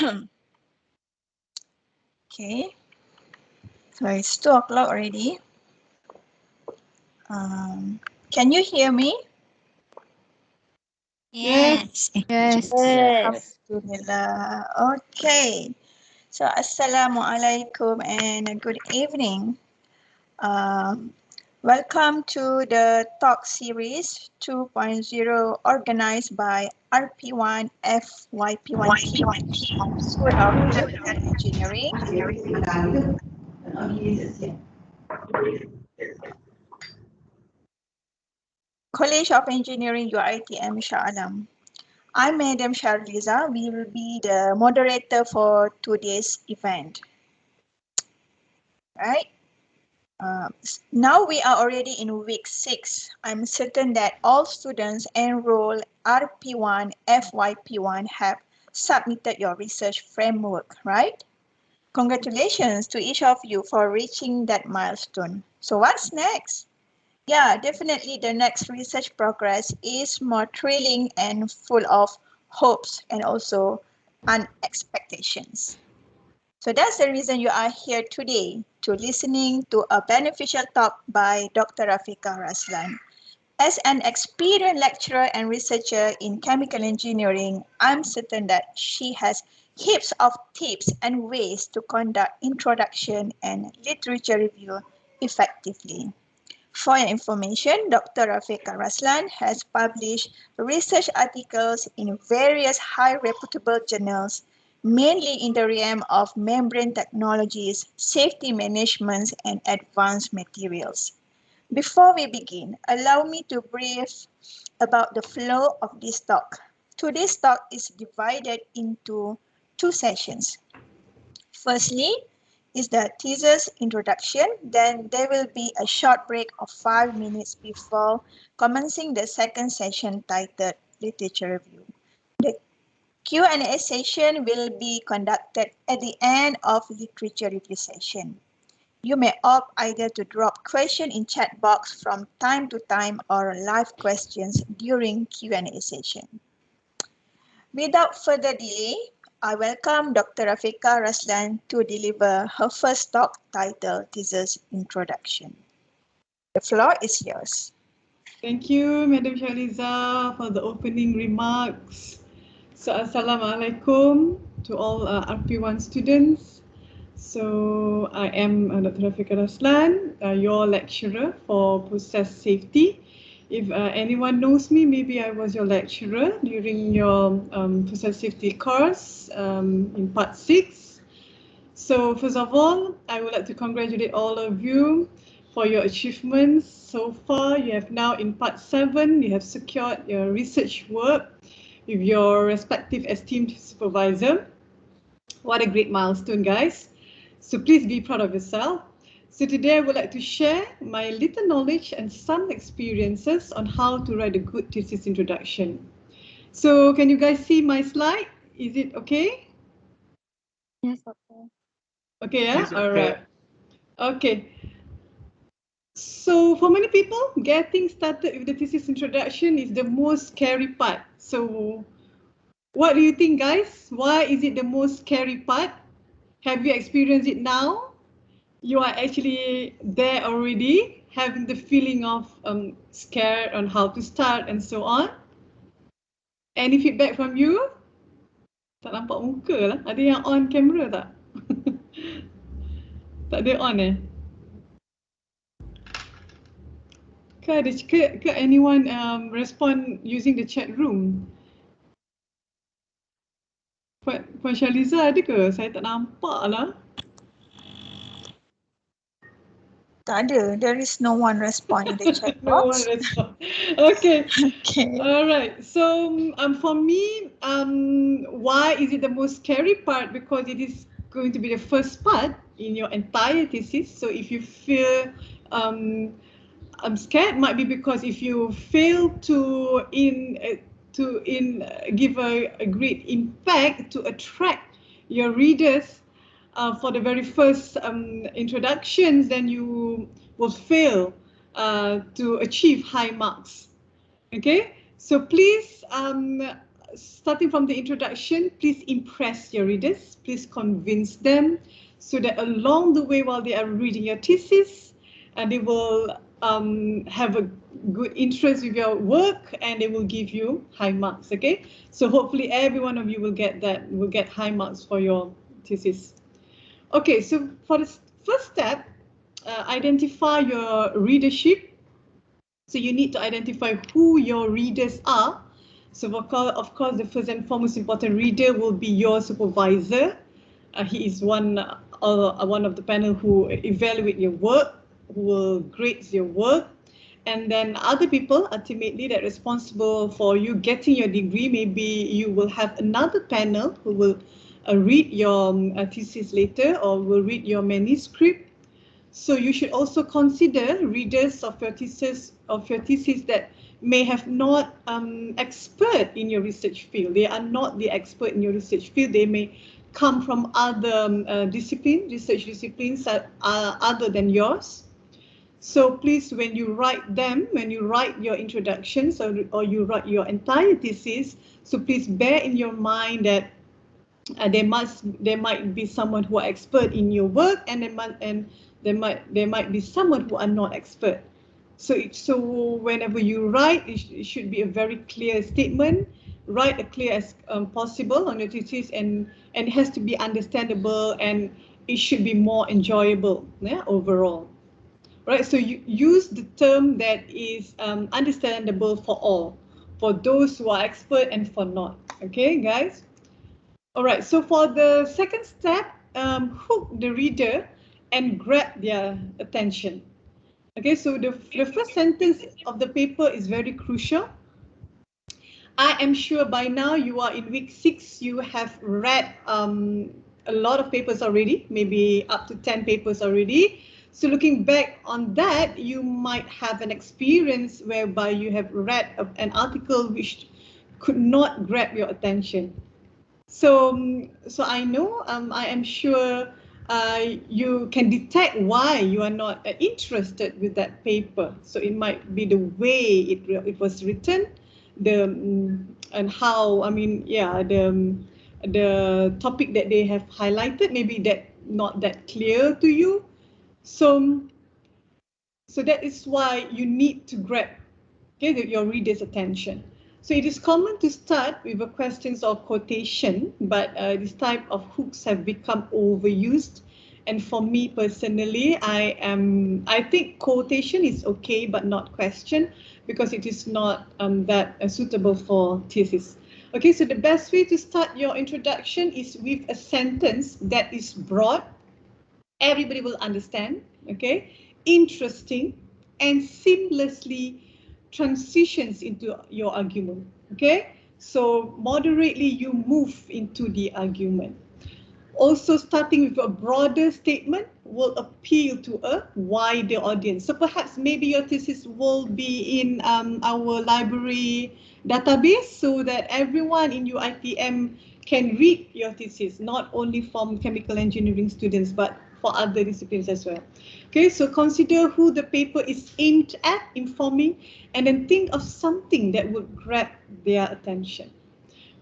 Okay, so it's 2 o'clock already. Can you hear me? Yes. Yes. Alhamdulillah. Okay. So Assalamualaikum and good evening. Welcome to the talk series 2.0 organized by RP1 FYP1 team of School of Chemical Engineering, College of Engineering UiTM Shah Alam. I'm Madam Sharliza. We will be the moderator for today's event. Right? Now we are already in week 6. I'm certain that all students enrolled RP1, FYP1 have submitted your research framework, right? Congratulations to each of you for reaching that milestone. So what's next? Yeah, definitely the next research progress is more thrilling and full of hopes and also unexpectations. So that's the reason you are here today, to listening to a beneficial talk by Dr. Rafika Raslan. As an experienced lecturer and researcher in chemical engineering, I'm certain that she has heaps of tips and ways to conduct introduction and literature review effectively. For your information, Dr. Rafika Raslan has published research articles in various high reputable journals, mainly in the realm of membrane technologies, safety management, and advanced materials. Before we begin, allow me to brief about the flow of this talk. Today's talk is divided into 2 sessions. Firstly is the thesis introduction, then there will be a short break of 5 minutes before commencing the second session titled Literature Review. The Q&A session will be conducted at the end of literature review session. You may opt either to drop question in chat box from time to time or live questions during Q&A session. Without further delay, I welcome Dr. Rafika Raslan to deliver her first talk titled Thesis Introduction. The floor is yours. Thank you, Madam Shaliza, for the opening remarks. So, Assalamualaikum to all RP1 students. So, I am Dr. Rafika Raslan, your lecturer for process safety. If anyone knows me, maybe I was your lecturer during your process safety course in part 6. So first of all, I would like to congratulate all of you for your achievements so far. You have now in part 7, you have secured your research work with your respective esteemed supervisor. What a great milestone, guys. So please be proud of yourself. So today I would like to share my little knowledge and some experiences on how to write a good thesis introduction. So can you guys see my slide? Is it okay? Yes, okay. Okay, yeah? Yes, okay. All right. Okay. So for many people, getting started with the thesis introduction is the most scary part. So what do you think, guys? Why is it the most scary part? Have you experienced it now? You are actually there already, having the feeling of scared on how to start and so on. Any feedback from you? Tak nampak muka lah. Ada yang on camera tak? Tak ada on eh? Ke anyone respond using the chat room? Puan Shaliza ada ke? Saya tak nampak lah. Tak ada. There is no one respond in the chat box. No one respond. Okay. Okay. All right. So for me, why is it the most scary part? Because it is going to be the first part in your entire thesis. So if you feel I'm scared, might be because if you fail to give a great impact to attract your readers for the very first introductions, then you will fail to achieve high marks. Okay, so please starting from the introduction, please impress your readers, please convince them so that along the way while they are reading your thesis, they will have a good interest with your work and they will give you high marks, okay? So hopefully every one of you will get high marks for your thesis. Okay, so for the first step, identify your readership. So you need to identify who your readers are. So of course, the first and foremost important reader will be your supervisor. He is one of the panel who evaluate your work, who will grade your work. And then other people ultimately that are responsible for you getting your degree. Maybe you will have another panel who will read your thesis later or will read your manuscript. So you should also consider readers of your thesis that may have not expert in your research field. They are not the expert in your research field. They may come from other research disciplines other than yours. So please, when you write your introductions or you write your entire thesis, so please bear in your mind that there might be someone who are expert in your work, and there might be someone who are not expert. So whenever you write, it should be a very clear statement. Write as clear as possible on your thesis, and it has to be understandable, and it should be more enjoyable, yeah, overall. Right, so you use the term that is understandable for all, for those who are expert and for not. Okay, guys. All right, so for the second step, hook the reader and grab their attention. Okay, so the first sentence of the paper is very crucial. I am sure by now you are in week 6, you have read a lot of papers already, maybe up to 10 papers already. So looking back on that, you might have an experience whereby you have read an article which could not grab your attention. So I know, I am sure you can detect why you are not interested with that paper. So it might be the way it was written, and how, I mean, yeah, the topic that they have highlighted, maybe that not that clear to you. So that is why you need to grab, okay, your reader's attention. So it is common to start with a questions or quotation, but this type of hooks have become overused. And for me personally, I think quotation is okay, but not question, because it is not that suitable for thesis. Okay, so the best way to start your introduction is with a sentence that is broad, everybody will understand, okay, interesting, and seamlessly transitions into your argument. Okay, so moderately you move into the argument. Also, starting with a broader statement will appeal to a wider audience. So perhaps maybe your thesis will be in our library database, so that everyone in UiTM can read your thesis, not only from chemical engineering students, but for other disciplines as well. Okay, so consider who the paper is aimed at informing, and then think of something that would grab their attention.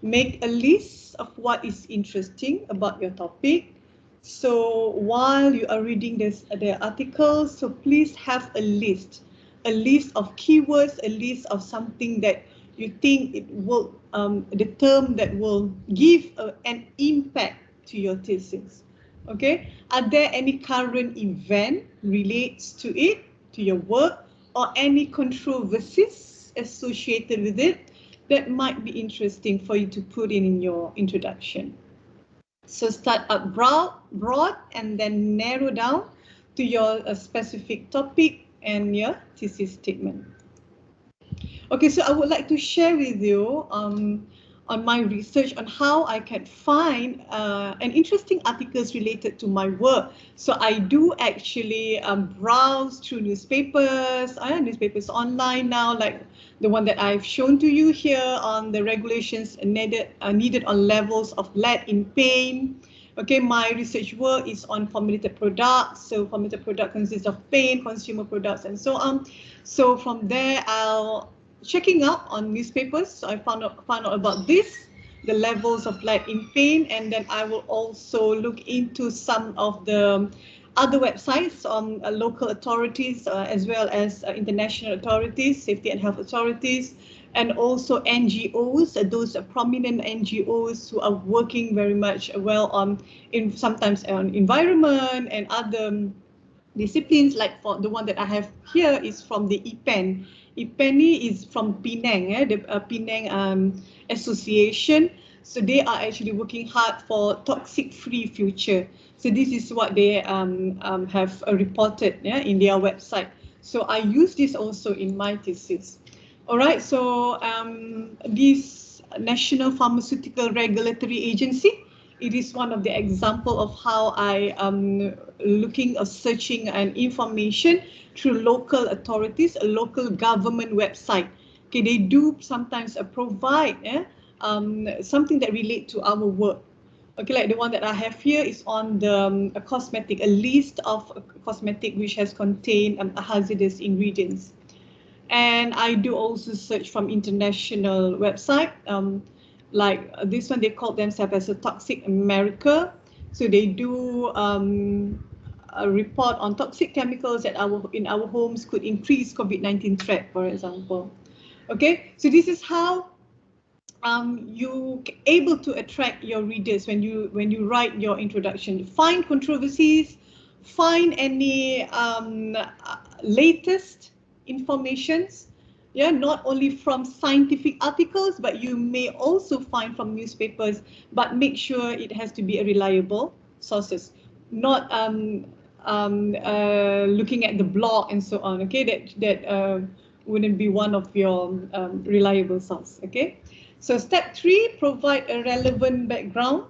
Make a list of what is interesting about your topic. So while you are reading the article, so please have a list of keywords, a list of something that you think it will, the term that will give an impact to your thesis. Okay, are there any current event relates to it, to your work, or any controversies associated with it that might be interesting for you to put in your introduction? So start up broad and then narrow down to your specific topic and your thesis statement. Okay, so I would like to share with you on my research on how I can find an interesting articles related to my work. So I do actually browse through newspapers online now, like the one that I've shown to you here on the regulations needed on levels of lead in paint. Okay, my research work is on formulated products. So formulated product consists of paint, consumer products, and so on. So from there, I'll checking out on newspapers. So I found out about this. the levels of lead in paint, and then I will also look into some of the other websites on local authorities as well as international authorities, safety and health authorities, and also NGOs, those prominent NGOs who are working very much well on sometimes on environment and other disciplines. Like for the one that I have here is from the IPEN. IPEN is from Penang, the Penang Association. So they are actually working hard for toxic-free future. So this is what they have reported in their website. So I use this also in my thesis. All right, so this National Pharmaceutical Regulatory Agency, it is one of the example of how I am looking or searching and information through local authorities, a local government website. Okay, they do sometimes provide something that relate to our work. Okay, like the one that I have here is on the cosmetic, a list of cosmetic which has contained hazardous ingredients. And I do also search from international website, like this one, they call themselves as a Toxic America. So they do a report on toxic chemicals that in our homes could increase COVID-19 threat, for example. Okay, so this is how you able to attract your readers when you write your introduction. Find controversies, find any latest informations, not only from scientific articles, but you may also find from newspapers, but make sure it has to be a reliable sources, not looking at the blog and so on. Okay, that wouldn't be one of your reliable source. Okay. So step 3, provide a relevant background.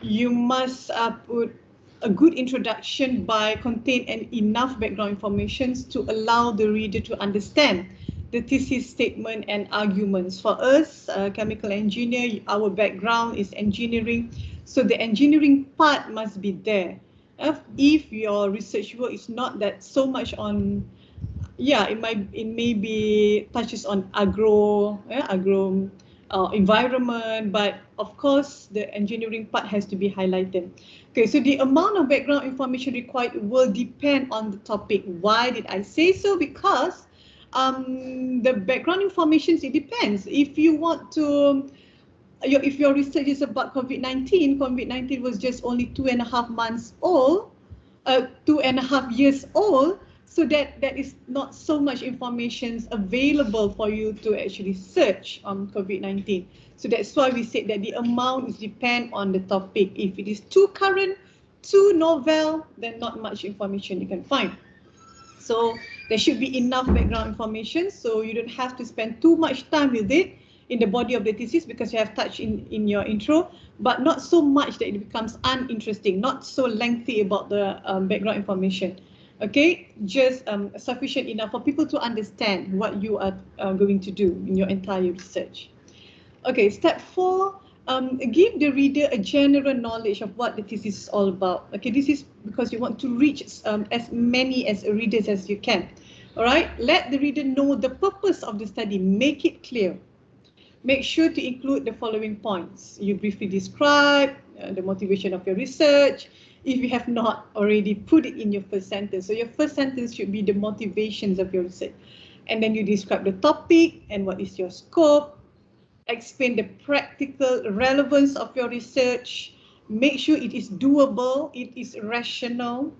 You must put a good introduction by contain enough background information to allow the reader to understand the thesis statement and arguments. For us, chemical engineer, our background is engineering, so the engineering part must be there. If your research work is not that so much on, it may be touches on agro environment, but of course the engineering part has to be highlighted. Okay, so the amount of background information required will depend on the topic. Why did I say so? Because the background information, it depends. If you want to, if your research is about COVID-19, COVID-19 was just only 2.5 months old, 2.5 years old, so that is not so much information available for you to actually search on COVID-19. So that's why we said that the amount is depend on the topic. If it is too current, too novel, then not much information you can find. So there should be enough background information, so you don't have to spend too much time with it in the body of the thesis, because you have touched in your intro, but not so much that it becomes uninteresting, not so lengthy about the background information. Okay, just sufficient enough for people to understand what you are going to do in your entire research. Okay, step 4, give the reader a general knowledge of what the thesis is all about. Okay, this is because you want to reach as many as readers as you can. All right, let the reader know the purpose of the study, make it clear. Make sure to include the following points. You briefly describe the motivation of your research, if you have not already put it in your first sentence. So your first sentence should be the motivations of your research. And then you describe the topic and what is your scope, explain the practical relevance of your research, make sure it is doable, it is rational,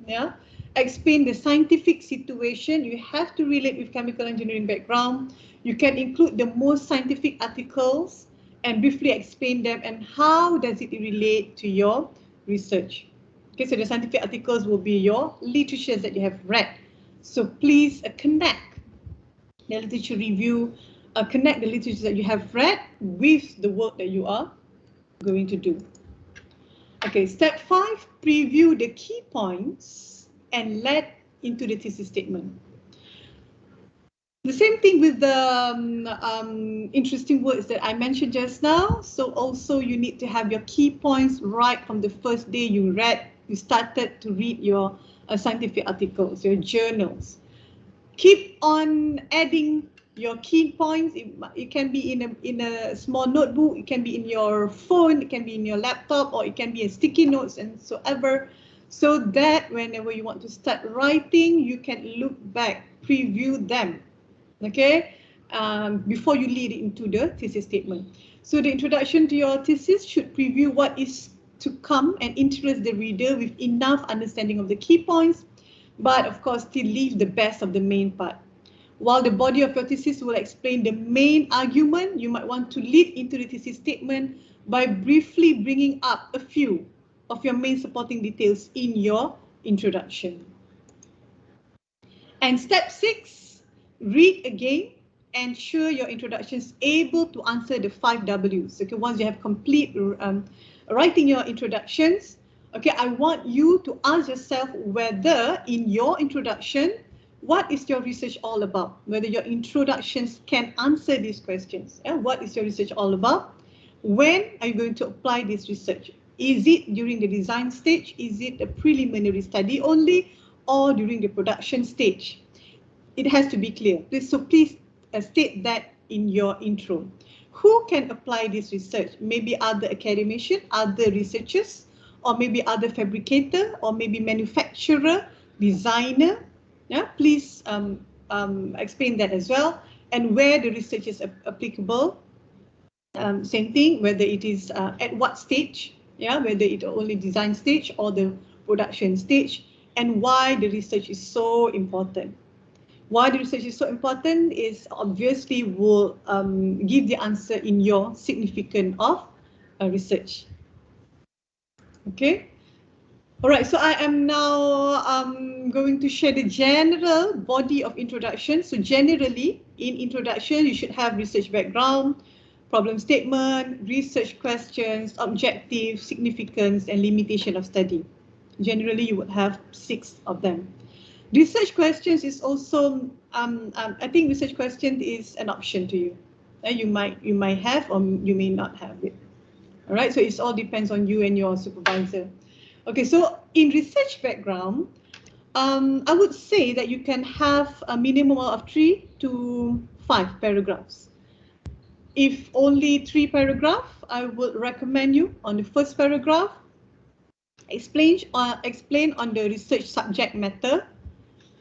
explain the scientific situation. You have to relate with chemical engineering background. You can include the most scientific articles and briefly explain them and how does it relate to your research. Okay, so the scientific articles will be your literatures that you have read. So please connect the literature review, connect the literature that you have read with the work that you are going to do. Okay, step 5, preview the key points and lead into the thesis statement. The same thing with the interesting words that I mentioned just now. So also you need to have your key points right from the first day you started to read your scientific articles, your journals. Keep on adding your key points. It can be in a small notebook, it can be in your phone, it can be in your laptop, or it can be in sticky notes and so ever, so that whenever you want to start writing, you can look back, preview them, okay, before you lead into the thesis statement. So the introduction to your thesis should preview what is to come and interest the reader with enough understanding of the key points, but of course still leave the best of the main part. While the body of your thesis will explain the main argument, you might want to lead into the thesis statement by briefly bringing up a few of your main supporting details in your introduction. And step 6, read again, ensure your introduction is able to answer the 5 W's. Okay, once you have complete writing your introductions, okay, I want you to ask yourself whether in your introduction, what is your research all about? Whether your introductions can answer these questions. What is your research all about? When are you going to apply this research? Is it during the design stage? Is it a preliminary study only? Or during the production stage? It has to be clear. So please state that in your intro. Who can apply this research? Maybe other academicians, other researchers, or maybe other fabricator, or maybe manufacturer, designer. Yeah, please explain that as well. And where the research is applicable. Same thing, whether it is at what stage, yeah, whether it's only design stage or the production stage, and why the research is so important. Why the research is so important is obviously will give the answer in your significance of research. Okay. All right, so I am now going to share the general body of introduction. So generally, in introduction, you should have research background, problem statement, research questions, objective, significance, and limitation of study. Generally, you would have 6 of them. Research questions is also, I think research question is an option to you. You might have or you may not have it. All right, so it all depends on you and your supervisor. Okay, so in research background, I would say that you can have a minimum of 3 to 5 paragraphs. If only 3 paragraphs, I would recommend you on the first paragraph, explain on the research subject matter,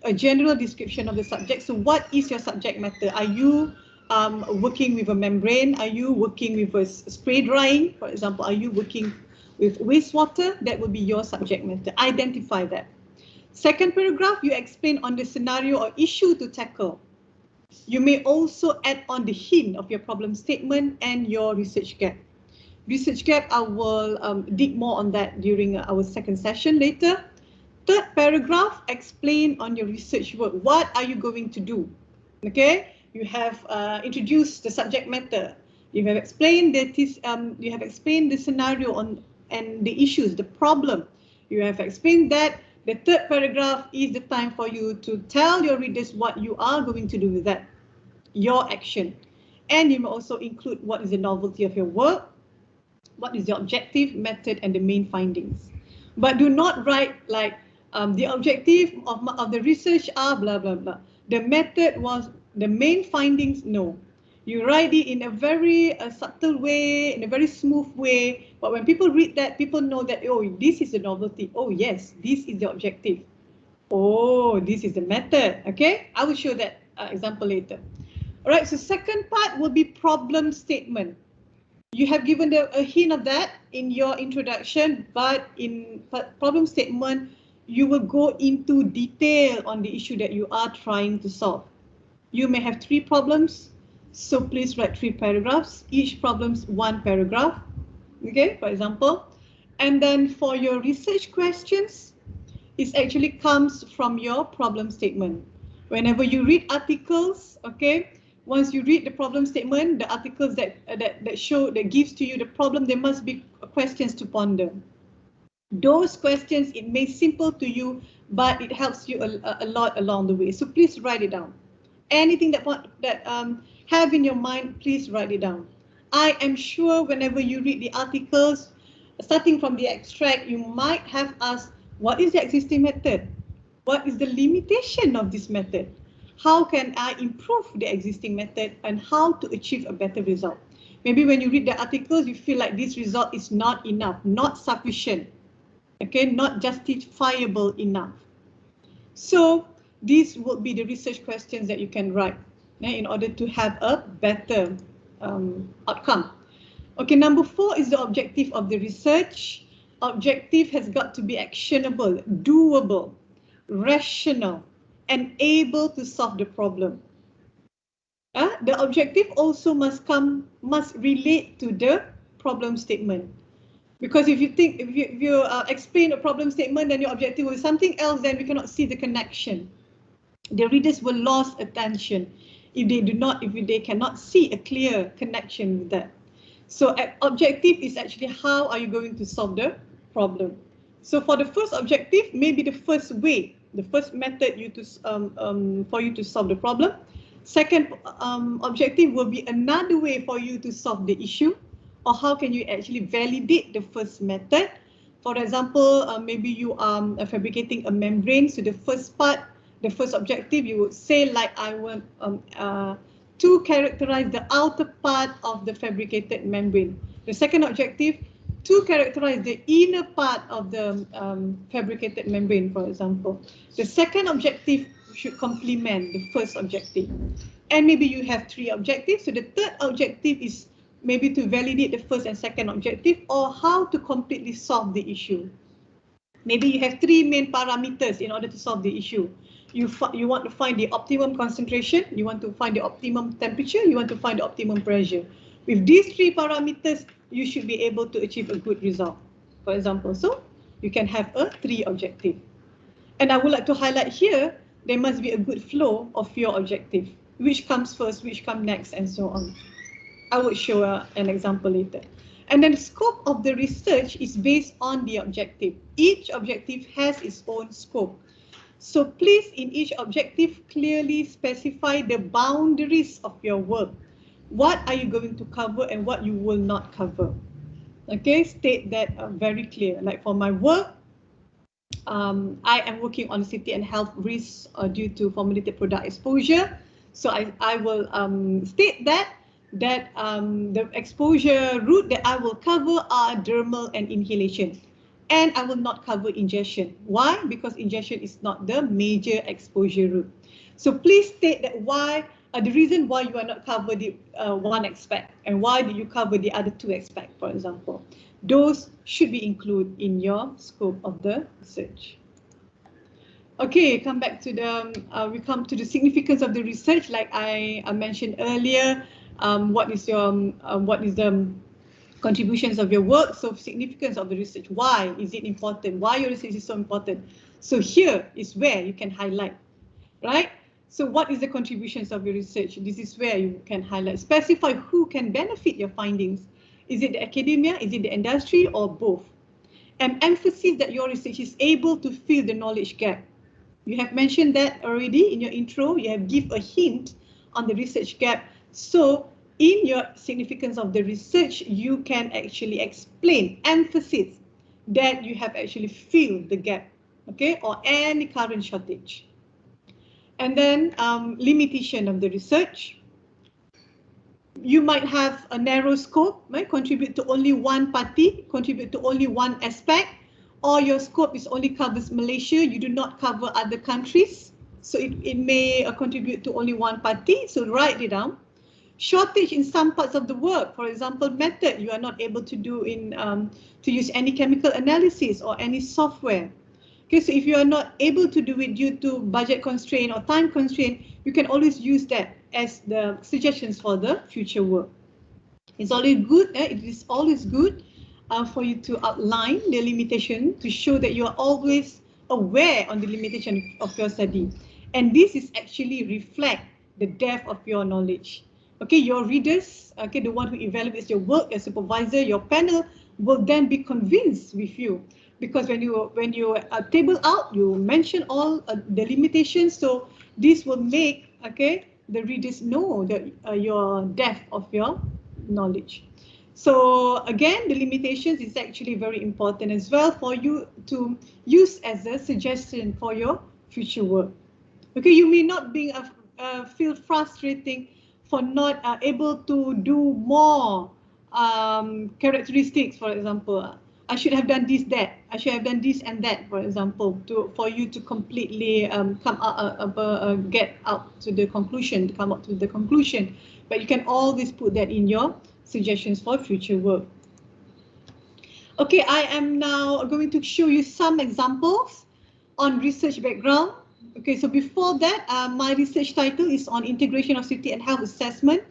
a general description of the subject. So what is your subject matter? Are you working with a membrane? Are you working with a spray drying? For example, are you working with wastewater? That would be your subject matter. Identify that. Second paragraph, you explain on the scenario or issue to tackle. You may also add on the hint of your problem statement and your research gap. Research gap, I will dig more on that during our second session later. Third paragraph, explain on your research work. What are you going to do? Okay, you have introduced the subject matter. You have explained you have explained the scenario and the issues, the problem. You have explained that. The third paragraph is the time for you to tell your readers what you are going to do with that, your action. And you may also include what is the novelty of your work, what is the objective, method, and the main findings. But do not write like the objective of the research are blah, blah, blah. The method was the main findings, no. You write it in a very subtle way, in a very smooth way. But when people read that, people know that, oh, this is the novelty. Oh, yes, this is the objective. Oh, this is the method. Okay, I will show that example later. All right, so second part will be problem statement. You have given a hint of that in your introduction, but in problem statement, you will go into detail on the issue that you are trying to solve. You may have 3 problems, so please write 3 paragraphs. Each problem's 1 paragraph, okay, for example. And then for your research questions, it actually comes from your problem statement. Whenever you read articles, okay, once you read the problem statement, the articles that gives to you the problem, there must be questions to ponder. Those questions, it may simple to you, but it helps you a lot along the way. So please write it down. Anything that have in your mind, please write it down. I am sure whenever you read the articles, starting from the extract, you might have asked, what is the existing method? What is the limitation of this method? How can I improve the existing method and how to achieve a better result? Maybe when you read the articles, you feel like this result is not enough, not sufficient, okay, not justifiable enough. So these would be the research questions that you can write in order to have a better outcome. Okay, number 4 is the objective of the research. Objective has got to be actionable, doable, rational, and able to solve the problem. The objective also must relate to the problem statement. Because if you explain a problem statement, then your objective is something else, then we cannot see the connection. The readers will lose attention if they cannot see a clear connection with that. So objective is actually how are you going to solve the problem. So for the first objective, maybe the first way, the first method for you to solve the problem. Second objective will be another way for you to solve the issue, or how can you actually validate the first method. For example, maybe you are fabricating a membrane. So the first part, the first objective, you would say like, I want to characterize the outer part of the fabricated membrane. The second objective, to characterize the inner part of the fabricated membrane, for example. The second objective should complement the first objective. And maybe you have 3 objectives. So the third objective is maybe to validate the first and second objective, or how to completely solve the issue. Maybe you have 3 main parameters in order to solve the issue. You want to find the optimum concentration, you want to find the optimum temperature, you want to find the optimum pressure. With these 3 parameters, you should be able to achieve a good result, for example. So you can have a 3 objective. And I would like to highlight here, there must be a good flow of your objective. Which comes first, which comes next, and so on. I will show an example later. And then the scope of the research is based on the objective. Each objective has its own scope. So please, in each objective, clearly specify the boundaries of your work. What are you going to cover and what you will not cover? Okay, state that very clear. Like for my work, I am working on safety and health risks due to formulated product exposure. So I will state that the exposure route that I will cover are dermal and inhalation. And I will not cover ingestion. Why? Because ingestion is not the major exposure route. So please state that the reason why you are not covered the one aspect, and why do you cover the other 2 aspects, for example. Those should be included in your scope of the research. Okay, come back to we come to the significance of the research. Like I mentioned earlier, what is the contributions of your work? So significance of the research. Why is it important? Why your research is so important? So here is where you can highlight, right? So what is the contributions of your research? This is where you can highlight. Specify who can benefit your findings. Is it the academia? Is it the industry, or both? And emphasize that your research is able to fill the knowledge gap. You have mentioned that already in your intro. You have give a hint on the research gap. So in your significance of the research, you can actually explain, emphasize that you have actually filled the gap, okay, or any current shortage. And then limitation of the research. You might have a narrow scope, right? Contribute to only one party, contribute to only one aspect, or your scope is only covers Malaysia, you do not cover other countries. So it may contribute to only one party, so write it down. Shortage in some parts of the work, for example, method, you are not able to do to use any chemical analysis or any software. Okay, so if you are not able to do it due to budget constraint or time constraint, you can always use that as the suggestions for the future work. It's always good. It is always good for you to outline the limitation to show that you are always aware on the limitation of your study, and this is actually reflect the depth of your knowledge. Okay, your readers, okay, the one who evaluates your work, your supervisor, your panel will then be convinced with you. Because when you table out, you mention all the limitations. So this will make, okay, the readers know that your depth of your knowledge. So again, the limitations is actually very important as well for you to use as a suggestion for your future work. Okay, you may not be feel frustrating for not able to do more characteristics, for example. I should have done this, that. I should have done this and that, for example, for you to completely come out, get out to the conclusion, to come up to the conclusion. But you can always put that in your suggestions for future work. Okay, I am now going to show you some examples on research background. Okay, so before that, my research title is on integration of safety and health assessment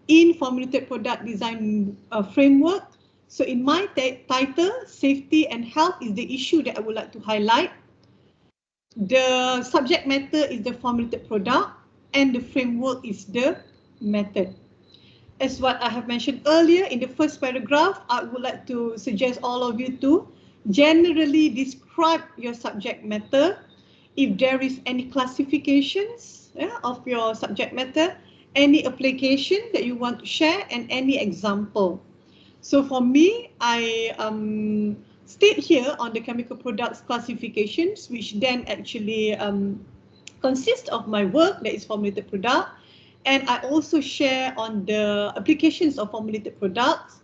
in formulated product design framework. So in my title, safety and health is the issue that I would like to highlight. The subject matter is the formulated product and the framework is the method. As what I have mentioned earlier in the first paragraph, I would like to suggest all of you to generally describe your subject matter. If there is any classifications of your subject matter, any application that you want to share, and any example. So for me, I state here on the chemical products classifications, which then actually consist of my work, that is formulated product. And I also share on the applications of formulated products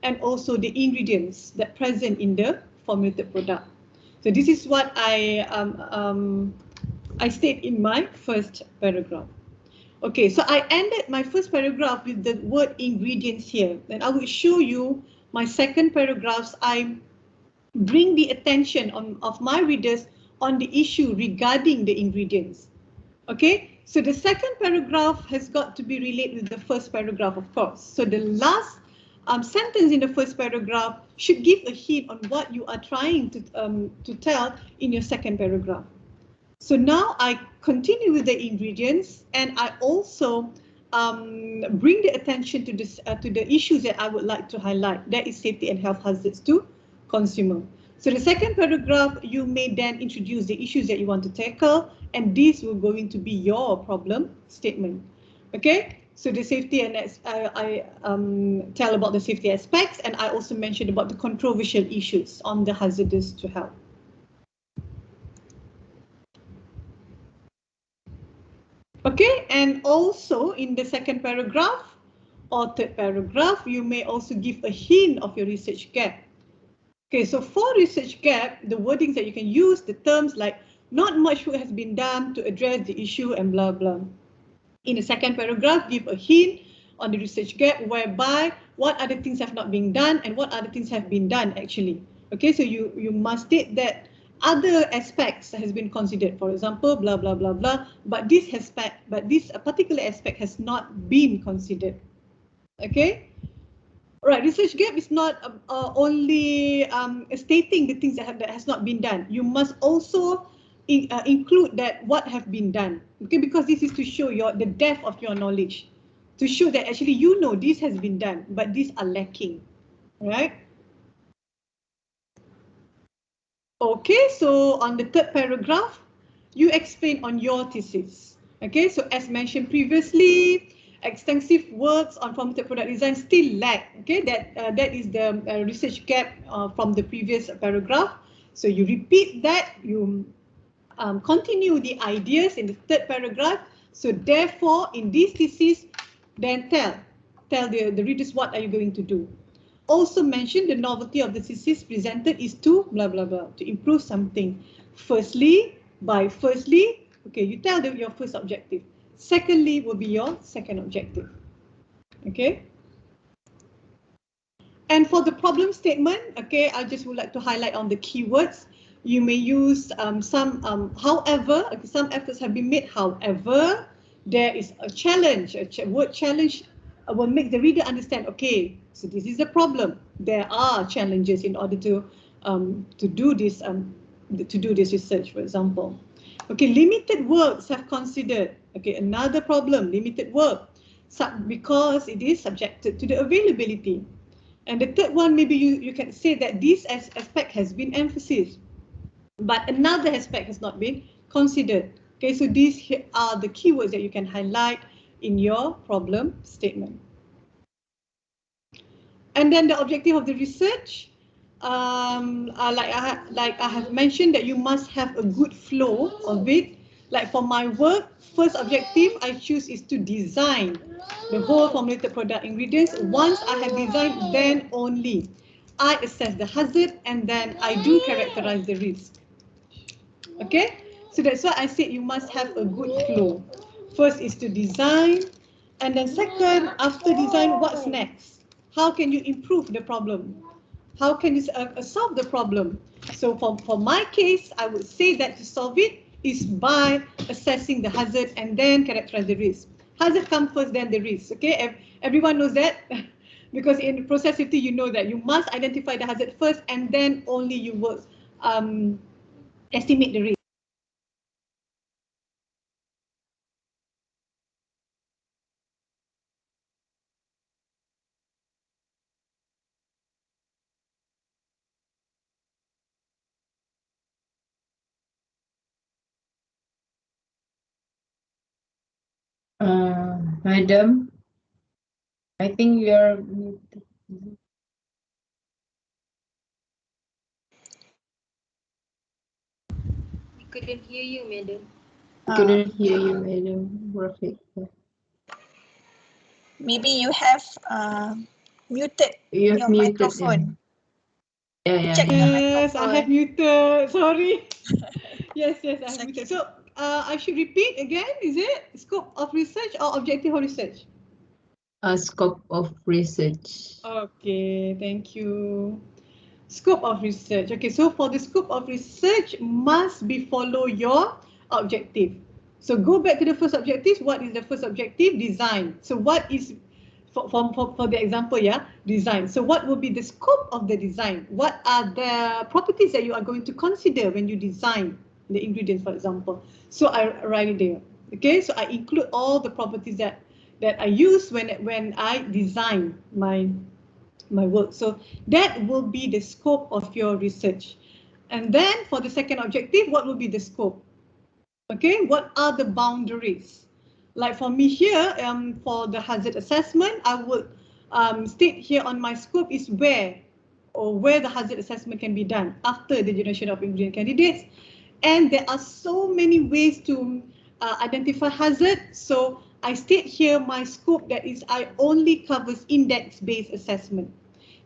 and also the ingredients that present in the formulated product. So this is what I state in my first paragraph. Okay, so I ended my first paragraph with the word ingredients here. And I will show you my second paragraphs. I bring the attention of my readers on the issue regarding the ingredients. Okay, so the second paragraph has got to be related with the first paragraph, of course. So the last sentence in the first paragraph should give a hint on what you are trying to tell in your second paragraph. So now I continue with the ingredients, and I also bring the attention to this to the issues that I would like to highlight. That is safety and health hazards to consumer. So the second paragraph, you may then introduce the issues that you want to tackle, and these will going to be your problem statement. Okay, so the safety, and I tell about the safety aspects, and I also mentioned about the controversial issues on the hazardous to health. Okay, and also in the second paragraph or third paragraph, you may also give a hint of your research gap. Okay, so for research gap, the wordings that you can use, the terms like not much work has been done to address the issue and blah, blah. In the second paragraph, give a hint on the research gap whereby what other things have not been done and what other things have been done actually. Okay, so you must state that other aspects has been considered, for example, blah, blah, blah, blah, but this particular aspect has not been considered. Okay. Right, research gap is not only stating the things that has not been done. You must also include that what have been done. Okay, because this is to show the depth of your knowledge, to show that actually you know this has been done, but these are lacking. Right. Okay, so on the third paragraph, you explain on your thesis. Okay, so as mentioned previously, extensive works on formulated product design still lack. Okay, that is the research gap from the previous paragraph. So you repeat that, you continue the ideas in the third paragraph. So therefore, in this thesis, then tell the readers what are you going to do. Also mention the novelty of the thesis presented is to blah, blah, blah, to improve something. Firstly, okay, you tell them your first objective. Secondly will be your second objective. Okay. And for the problem statement, okay, I just would like to highlight on the keywords. You may use however, okay, some efforts have been made. However, there is a challenge, word challenge will make the reader understand, okay, so this is the problem. There are challenges in order to do this research, for example. Okay, limited works have considered. Okay, another problem, limited work, because it is subjected to the availability. And the third one, maybe you can say that this aspect has been emphasized, but another aspect has not been considered. Okay, so these are the keywords that you can highlight in your problem statement. And then the objective of the research, like I have mentioned, that you must have a good flow of it. Like for my work, first objective I choose is to design the whole formulated product ingredients. Once I have designed, then only I assess the hazard and then I do characterize the risk. Okay, so that's why I said you must have a good flow. First is to design, and then second, after design, what's next? How can you improve the problem? How can you solve the problem? So for my case, I would say that to solve it is by assessing the hazard and then characterize the risk. Hazard comes first, then the risk. Okay, everyone knows that because in process safety, you know that you must identify the hazard first and then only you will estimate the risk. Madam, I think you are muted. We couldn't hear you, madam. Couldn't hear you, Madam. Rafiq. Maybe you have muted You have your muted. microphone. Yeah. Check the Yes, I have microphone. muted. Sorry. Yes, I have Okay. muted. So I should repeat again. Is it scope of research or objective of research? A scope of research. Okay, thank you. Scope of research. Okay, so for the scope of research must be follow your objective. So go back to the first objective. What is the first objective? Design. So what is for the example, yeah, design. So what will be the scope of the design? What are the properties that you are going to consider when you design the ingredients, for example? So I write it there. Okay, so I include all the properties that I use when I design my work. So that will be the scope of your research. And then for the second objective, what will be the scope? Okay, what are the boundaries? Like for me here, for the hazard assessment, I would state here on my scope is where the hazard assessment can be done after the generation of ingredient candidates. And there are so many ways to identify hazard. So I state here my scope that is I only covers index-based assessment.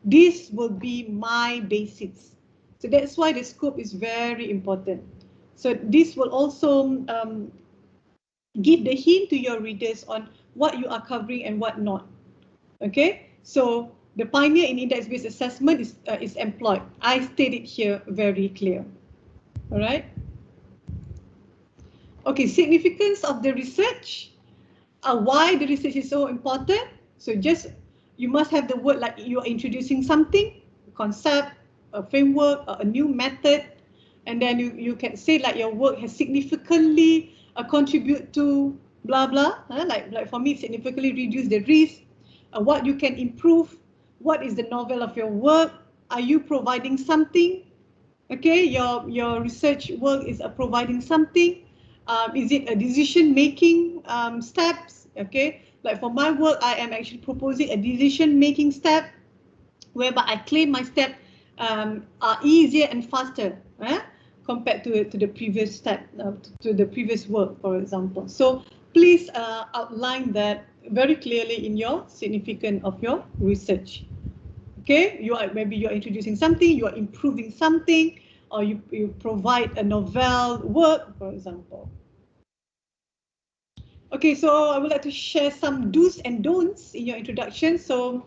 This will be my basics. So that's why the scope is very important. So this will also give the hint to your readers on what you are covering and what not. Okay, so the pioneer in index-based assessment is employed. I state it here very clear. All right. Okay, significance of the research. Why the research is so important. So just you must have the word like you are introducing something, a concept, a framework, a new method, and then you can say like your work has significantly contribute to blah blah. Like for me, significantly reduce the risk. What you can improve. What is the novel of your work? Are you providing something? Okay, your research work is providing something. Is it a decision making steps? Okay, like for my work, I am actually proposing a decision making step whereby I claim my step are easier and faster compared to the previous step, to the previous work, for example. So please outline that very clearly in your significance of your research. Okay, maybe you're introducing something, you are improving something, or you provide a novel work, for example. Okay, so I would like to share some do's and don'ts in your introduction. So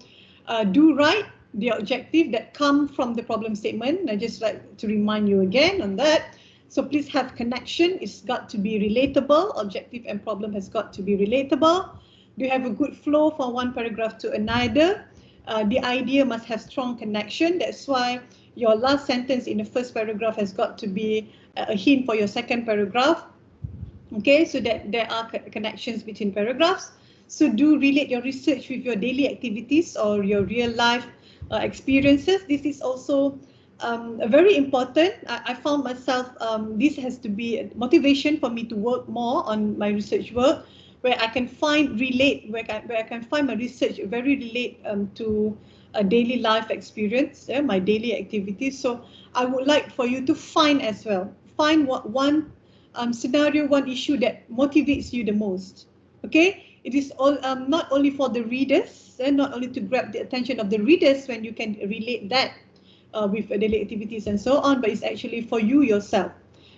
do write the objective that come from the problem statement. I just like to remind you again on that. So please have connection. It's got to be relatable. Objective and problem has got to be relatable. Do you have a good flow from one paragraph to another? The idea must have strong connection. That's why your last sentence in the first paragraph has got to be a hint for your second paragraph. Okay, so that there are connections between paragraphs. So do relate your research with your daily activities or your real life experiences. This is also very important. I found myself, this has to be motivation for me to work more on my research work, where I can find where I can find my research very relate to a daily life experience, my daily activities. So I would like for you to find as well, find what one scenario, one issue that motivates you the most. Okay, it is all not only for the readers and not only to grab the attention of the readers when you can relate that with daily activities and so on, but it's actually for you yourself.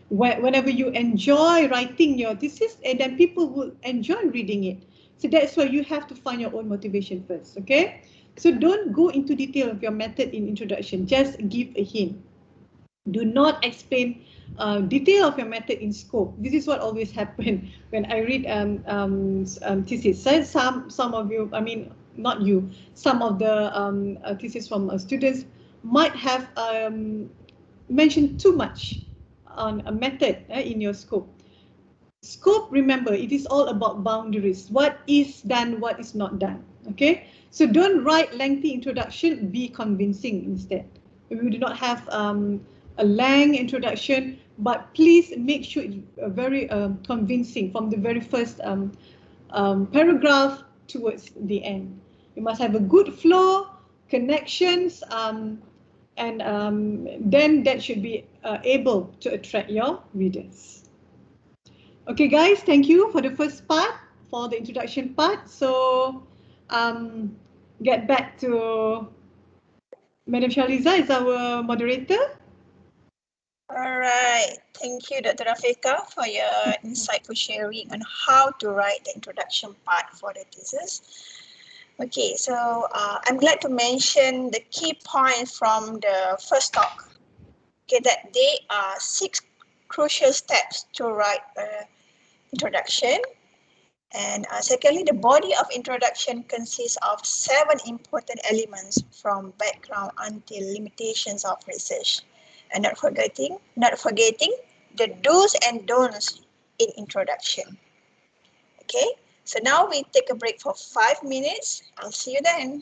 Whenever you enjoy writing your thesis, and then people will enjoy reading it. So that's why you have to find your own motivation first. Okay, so don't go into detail of your method in introduction. Just give a hint. Do not explain detail of your method in scope. This is what always happen when I read thesis. So some of you, I mean not you, some of the thesis from students might have mentioned too much on a method in your scope. Scope, remember, it is all about boundaries. What is done, what is not done. Okay, so don't write lengthy introduction, be convincing instead. We do not have a long introduction, but please make sure it's very convincing from the very first paragraph towards the end. You must have a good flow, connections, and then that should be able to attract your readers. Okay, guys, thank you for the first part, for the introduction part. So, get back to Madam Shaliza is our moderator. All right. Thank you, Dr. Rafika, for your insightful sharing on how to write the introduction part for the thesis. Okay, so I'm glad to mention the key points from the first talk. Okay, that there are 6 crucial steps to write an introduction. And secondly, the body of introduction consists of 7 important elements from background until limitations of research. And not forgetting the do's and don'ts in introduction. Okay, so now we take a break for 5 minutes. I'll see you then.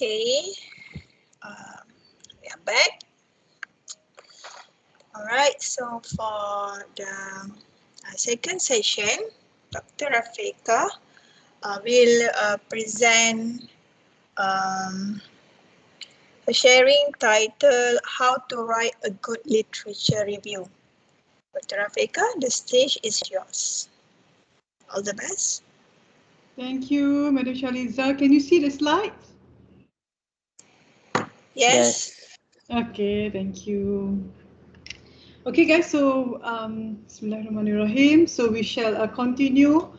Okay, we are back. Alright, so for the second session, Dr. Rafika will present a sharing title, How to Write a Good Literature Review. Dr. Rafika, the stage is yours. All the best. Thank you, Madam Shaliza. Can you see the slides? Yes. Okay, thank you. Okay, guys, so Bismillahirrahmanirrahim. So we shall continue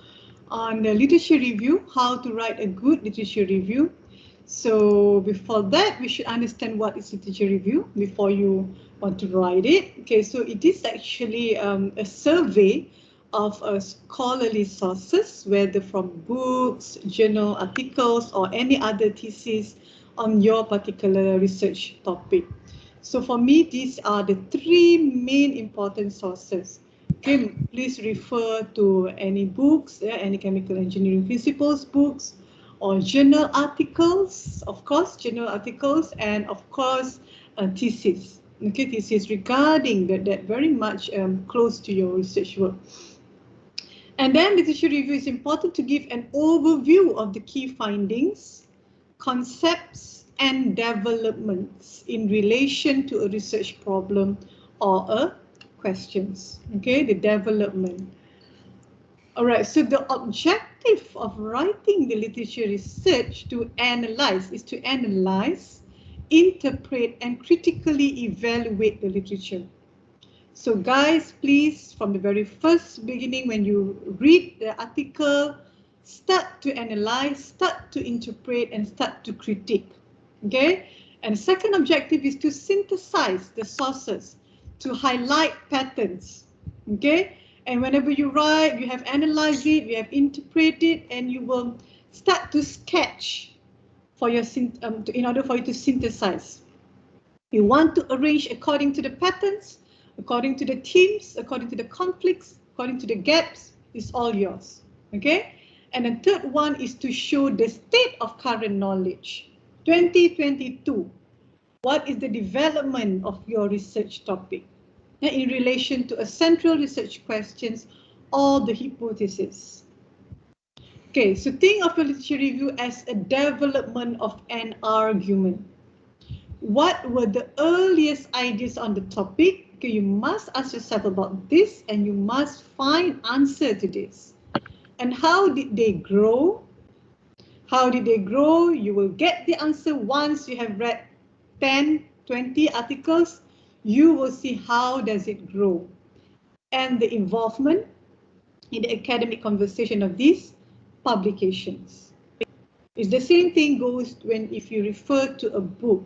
on the literature review, how to write a good literature review. So before that, we should understand what is literature review before you want to write it. Okay, so it is actually a survey of scholarly sources, whether from books, journal articles, or any other thesis on your particular research topic. So for me, these are the three main important sources. Okay, please refer to any books, any chemical engineering principles books, or journal articles, of course, journal articles, and of course, thesis. Okay, thesis regarding that very much close to your research work. And then literature review is important to give an overview of the key findings, concepts, and developments in relation to a research problem or a questions. Okay, the development. All right, so the objective of writing the literature research is to analyze, interpret, and critically evaluate the literature. So guys, please, from the very first beginning, when you read the article, start to analyze, start to interpret, and start to critique. Okay? And the second objective is to synthesize the sources, to highlight patterns. Okay? And whenever you write, you have analyzed it, you have interpreted, and you will start to sketch for your in order for you to synthesize. You want to arrange according to the patterns, according to the themes, according to the conflicts, according to the gaps, is all yours. Okay? And the third one is to show the state of current knowledge. 2022, what is the development of your research topic in relation to a central research questions or the hypothesis? Okay, so think of your literature review as a development of an argument. What were the earliest ideas on the topic? Okay, you must ask yourself about this and you must find answer to this. And how did they grow? How did they grow? You will get the answer once you have read 10, 20 articles. You will see how does it grow. And the involvement in the academic conversation of these publications. It's the same thing goes when if you refer to a book.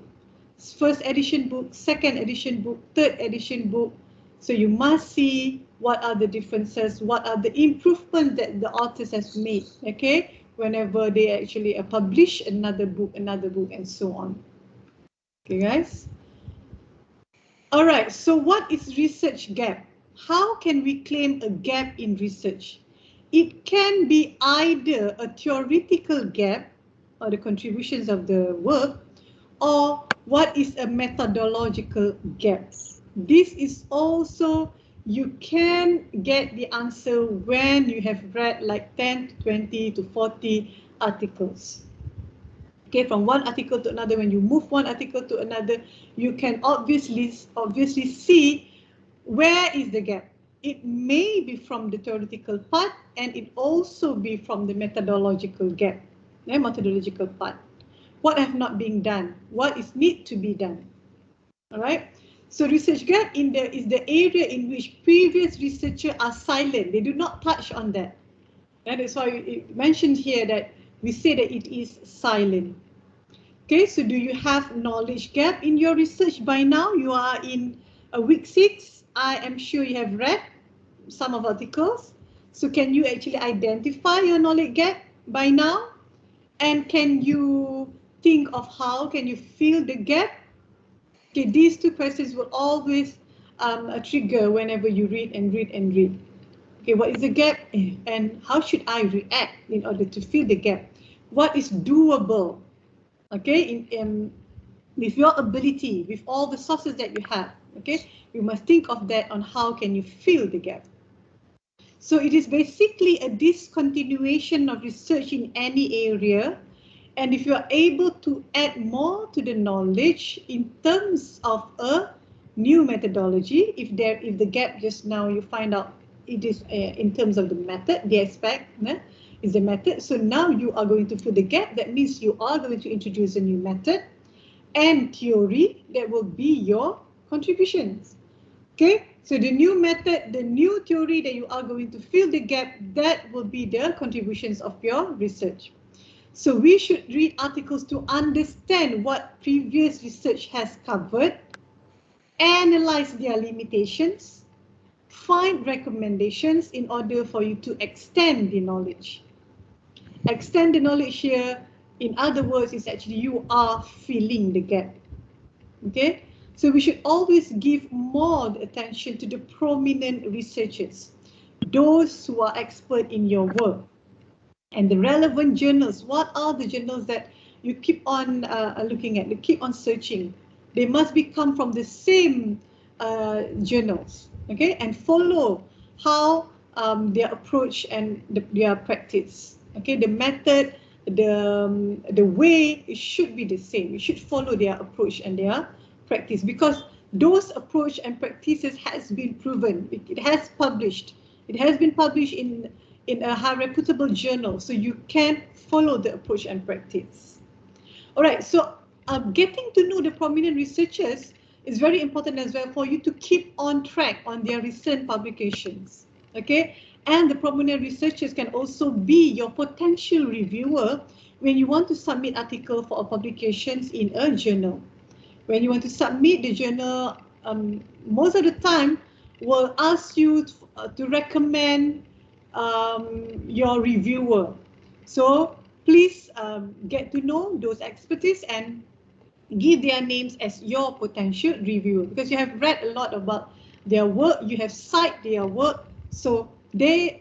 First edition book, second edition book, third edition book. So you must see what are the differences, what are the improvements that the authors have made, okay, whenever they actually publish another book, and so on. Okay, guys? All right, so what is research gap? How can we claim a gap in research? It can be either a theoretical gap or the contributions of the work, or what is a methodological gap. This is also, you can get the answer when you have read like 10 to 20 to 40 articles. Okay, from one article to another, when you move one article to another, you can obviously see where is the gap. It may be from the theoretical part and it also be from the methodological gap, the methodological part. What have not been done? What is need to be done? All right. So research gap is the area in which previous researchers are silent. They do not touch on that. That is why it mentioned here that we say that it is silent. Okay, so do you have knowledge gap in your research by now? You are in week 6. I am sure you have read some of articles. So can you actually identify your knowledge gap by now? And can you think of how can you fill the gap? Okay, these two questions will always trigger whenever you read and read and read. Okay, what is the gap and how should I react in order to fill the gap? What is doable? Okay, with your ability, with all the sources that you have, okay, you must think of that on how can you fill the gap. So it is basically a discontinuation of research in any area. And if you are able to add more to the knowledge in terms of a new methodology, if the gap just now you find out it is in terms of the method, the aspect is the method. So now you are going to fill the gap. That means you are going to introduce a new method and theory that will be your contributions. Okay, so the new method, the new theory that you are going to fill the gap, that will be the contributions of your research. So we should read articles to understand what previous research has covered, analyze their limitations, find recommendations in order for you to extend the knowledge. Extend the knowledge here, in other words, is actually you are filling the gap. Okay, so we should always give more attention to the prominent researchers, those who are expert in your work, and the relevant journals. What are the journals that you keep on looking at, you keep on searching? They must be come from the same journals, okay, and follow how their approach and their practice, okay, the method, the way, it should be the same. You should follow their approach and their practice, because those approach and practices has been proven. It has published. It has been published in a high reputable journal, so you can follow the approach and practice. All right, so getting to know the prominent researchers is very important as well for you to keep on track on their recent publications. Okay, and the prominent researchers can also be your potential reviewer when you want to submit article for a publications in a journal. When you want to submit the journal, most of the time will ask you to recommend your reviewer. So please get to know those expertise and give their names as your potential reviewer, because you have read a lot about their work, you have cited their work, so that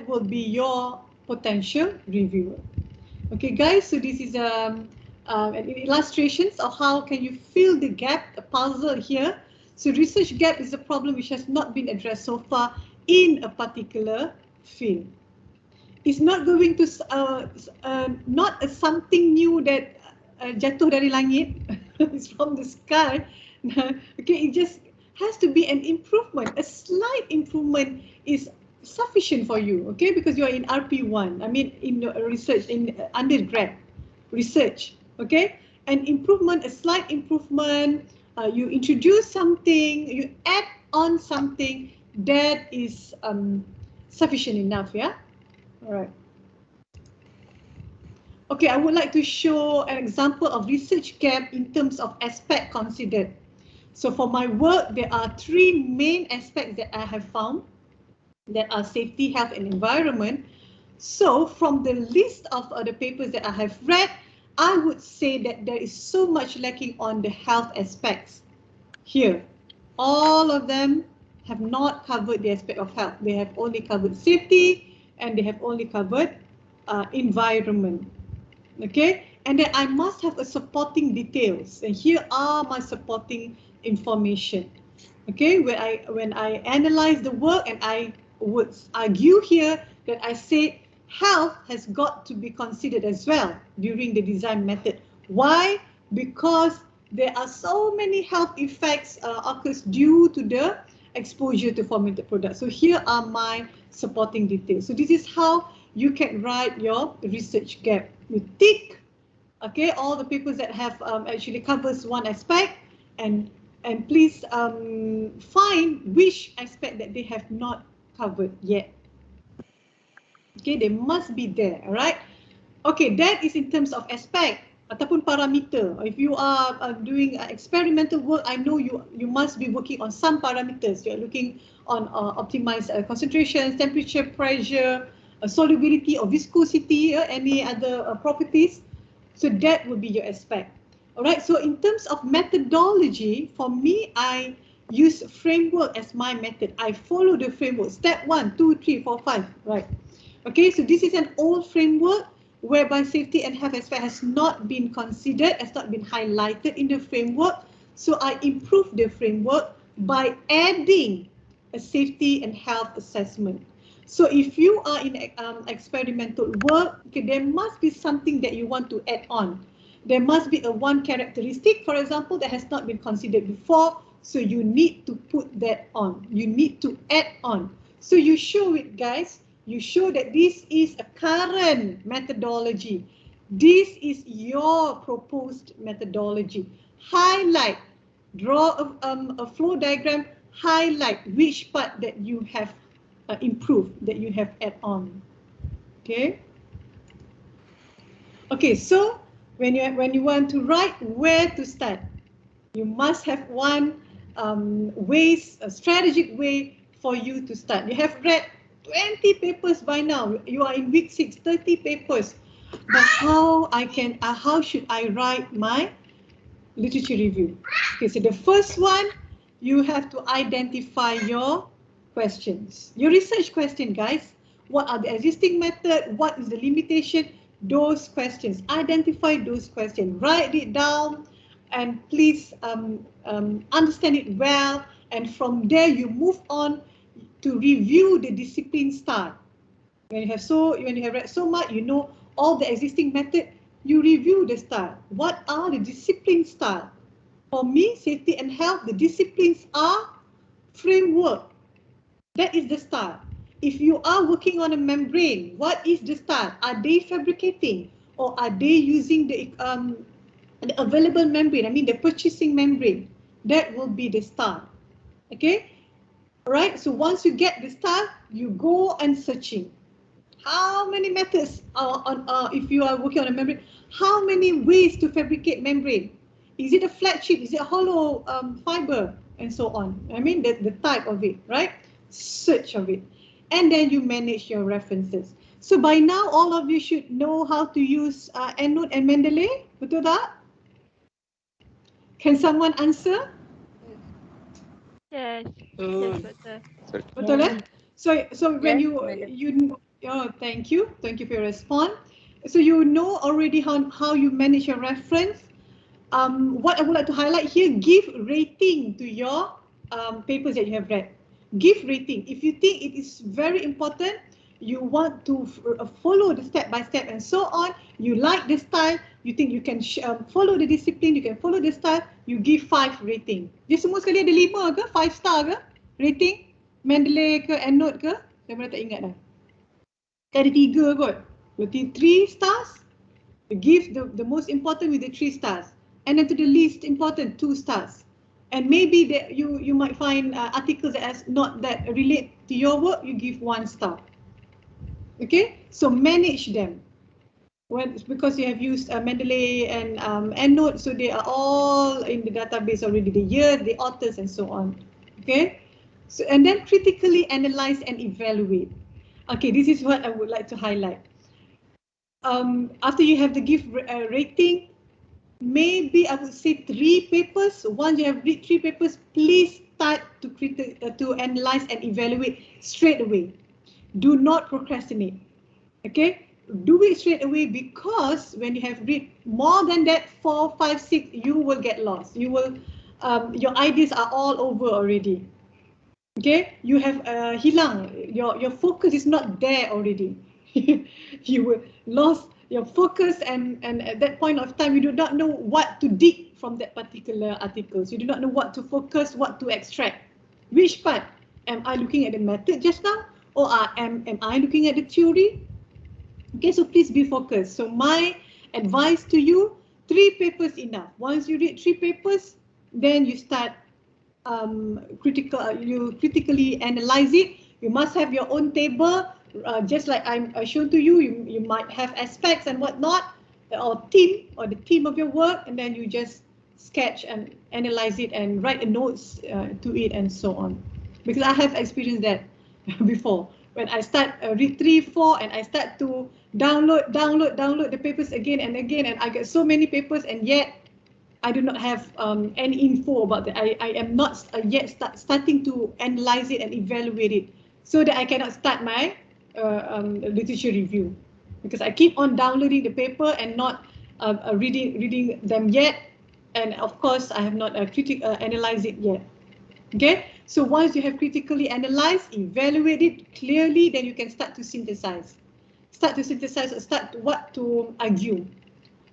will be your potential reviewer. Okay, guys, so this is an illustrations of how can you fill the gap, a puzzle here. So research gap is a problem which has not been addressed so far in a particular field. It's not going to not something new that jatuh dari langit. It's from the sky. Okay, it just has to be an improvement. A slight improvement is sufficient for you, okay, because you are in RP1. I mean, in research, in undergrad research, okay, an improvement, a slight improvement, you introduce something, you add on something, that is sufficient enough. Yeah, all right. Okay, I would like to show an example of research gap in terms of aspect considered. So for my work, there are three main aspects that I have found, that are safety, health, and environment. So from the list of the papers that I have read, I would say that there is so much lacking on the health aspects here. All of them have not covered the aspect of health. They have only covered safety, and they have only covered environment. Okay, and then I must have a supporting details, and here are my supporting information. Okay, when I analyze the work, and I would argue here that I say health has got to be considered as well during the design method. Why? Because there are so many health effects occurs due to the exposure to fermented products. So here are my supporting details. So this is how you can write your research gap. You tick, okay, all the papers that have actually covers one aspect, and please find which aspect that they have not covered yet. Okay, they must be there, all right? Okay, that is in terms of aspect ataupun parameter. If you are doing experimental work, I know you must be working on some parameters. You are looking on optimized concentrations, temperature, pressure, solubility or viscosity, any other properties. So that will be your aspect. All right, so in terms of methodology, for me, I use framework as my method. I follow the framework, step 1, 2, 3, 4, 5, right? Okay, so this is an old framework whereby safety and health aspect has not been considered, has not been highlighted in the framework. So I improve the framework by adding a safety and health assessment. So if you are in experimental work, okay, there must be something that you want to add on. There must be a one characteristic, for example, that has not been considered before. So you need to put that on. You need to add on. So you show it, guys. You show that this is a current methodology. This is your proposed methodology. Highlight, draw a flow diagram, highlight which part that you have improved, that you have add on. Okay. Okay, so when you want to write, where to start? You must have one a strategic way for you to start. You have read 20 papers by now. You are in week 6, 30 papers. But how should I write my literature review? Okay, so the first one, you have to identify your questions. Your research question, guys. What are the existing method? What is the limitation? Those questions. Identify those questions. Write it down and please understand it well. And from there, you move on to review the discipline style. When you have read so much, you know all the existing method, you review the style. What are the discipline style? For me, safety and health, the disciplines are framework. That is the style. If you are working on a membrane, what is the style? Are they fabricating or are they using the available membrane? I mean the purchasing membrane. That will be the style. Okay. All right. So once you get the style, you go and searching. How many methods if you are working on a membrane? How many ways to fabricate membrane? Is it a flat sheet? Is it a hollow fiber? And so on. I mean the type of it, right? Search of it. And then you manage your references. So by now, all of you should know how to use EndNote and Mendeley. Betul tak? Can someone answer? Yes. Yes, betul. Betul eh? So when Yes, you madam. thank you for your response. So you know already how you manage your reference. What I would like to highlight here, give rating to your papers that you have read. Give rating. If you think it is very important, you want to follow the step by step and so on, you like the style, you think you can follow the discipline, you can follow the style, you give 5 rating. Dia semua sekali ada 5 ke? 5 star ke? Rating? Mendeley ke? EndNote ke? Saya pun tak ingat dah. Ada 3 kot. Berarti 3 stars, you give the most important with the 3 stars. And then to the least important, 2 stars. And maybe that you might find articles that as not that relate to your work, you give 1 star. Okay, so manage them. Because you have used Mendeley and EndNote, so they are all in the database already, the year, the authors, and so on. Okay, so and then critically analyze and evaluate. Okay, this is what I would like to highlight. After you have the give rating, maybe I would say 3 papers. Once you have read 3 papers, please start to analyze and evaluate straight away. Do not procrastinate. Okay, do it straight away, because when you have read more than that, 4, 5, 6, you will get lost. You will, your ideas are all over already. Okay, you have hilang. Your focus is not there already. You will lost your focus, and at that point of time, you do not know what to dig from that particular articles. You do not know what to focus, what to extract. Which part? Am I looking at the method just now, or am I looking at the theory? Okay, so please be focused. So my advice to you, 3 papers enough. Once you read 3 papers, then you start you critically analyze it. You must have your own table, just like I showed to you. You might have aspects and whatnot, or the theme of your work, and then you just sketch and analyze it and write a notes to it and so on. Because I have experienced that before. When I start read 3, 4, and I start to download the papers again and again, and I get so many papers, and yet I do not have any info about that. I am not yet starting to analyze it and evaluate it, so that I cannot start my literature review. because I keep on downloading the paper and not reading them yet, and of course I have not analyzed it yet. Okay, so once you have critically analyzed, evaluate it clearly, then you can start to synthesize. Start what to argue.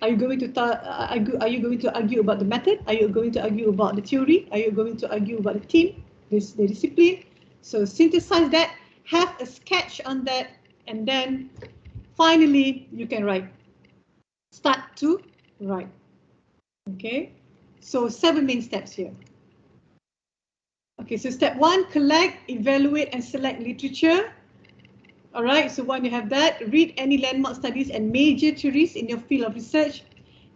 Are you going to argue about the method? Are you going to argue about the theory? Are you going to argue about the team, the discipline? So synthesize that, have a sketch on that, and then finally you can write. Start to write. Okay, so 7 main steps here. Okay, so step 1, collect, evaluate, and select literature. All right, so when you have that, read any landmark studies and major theories in your field of research.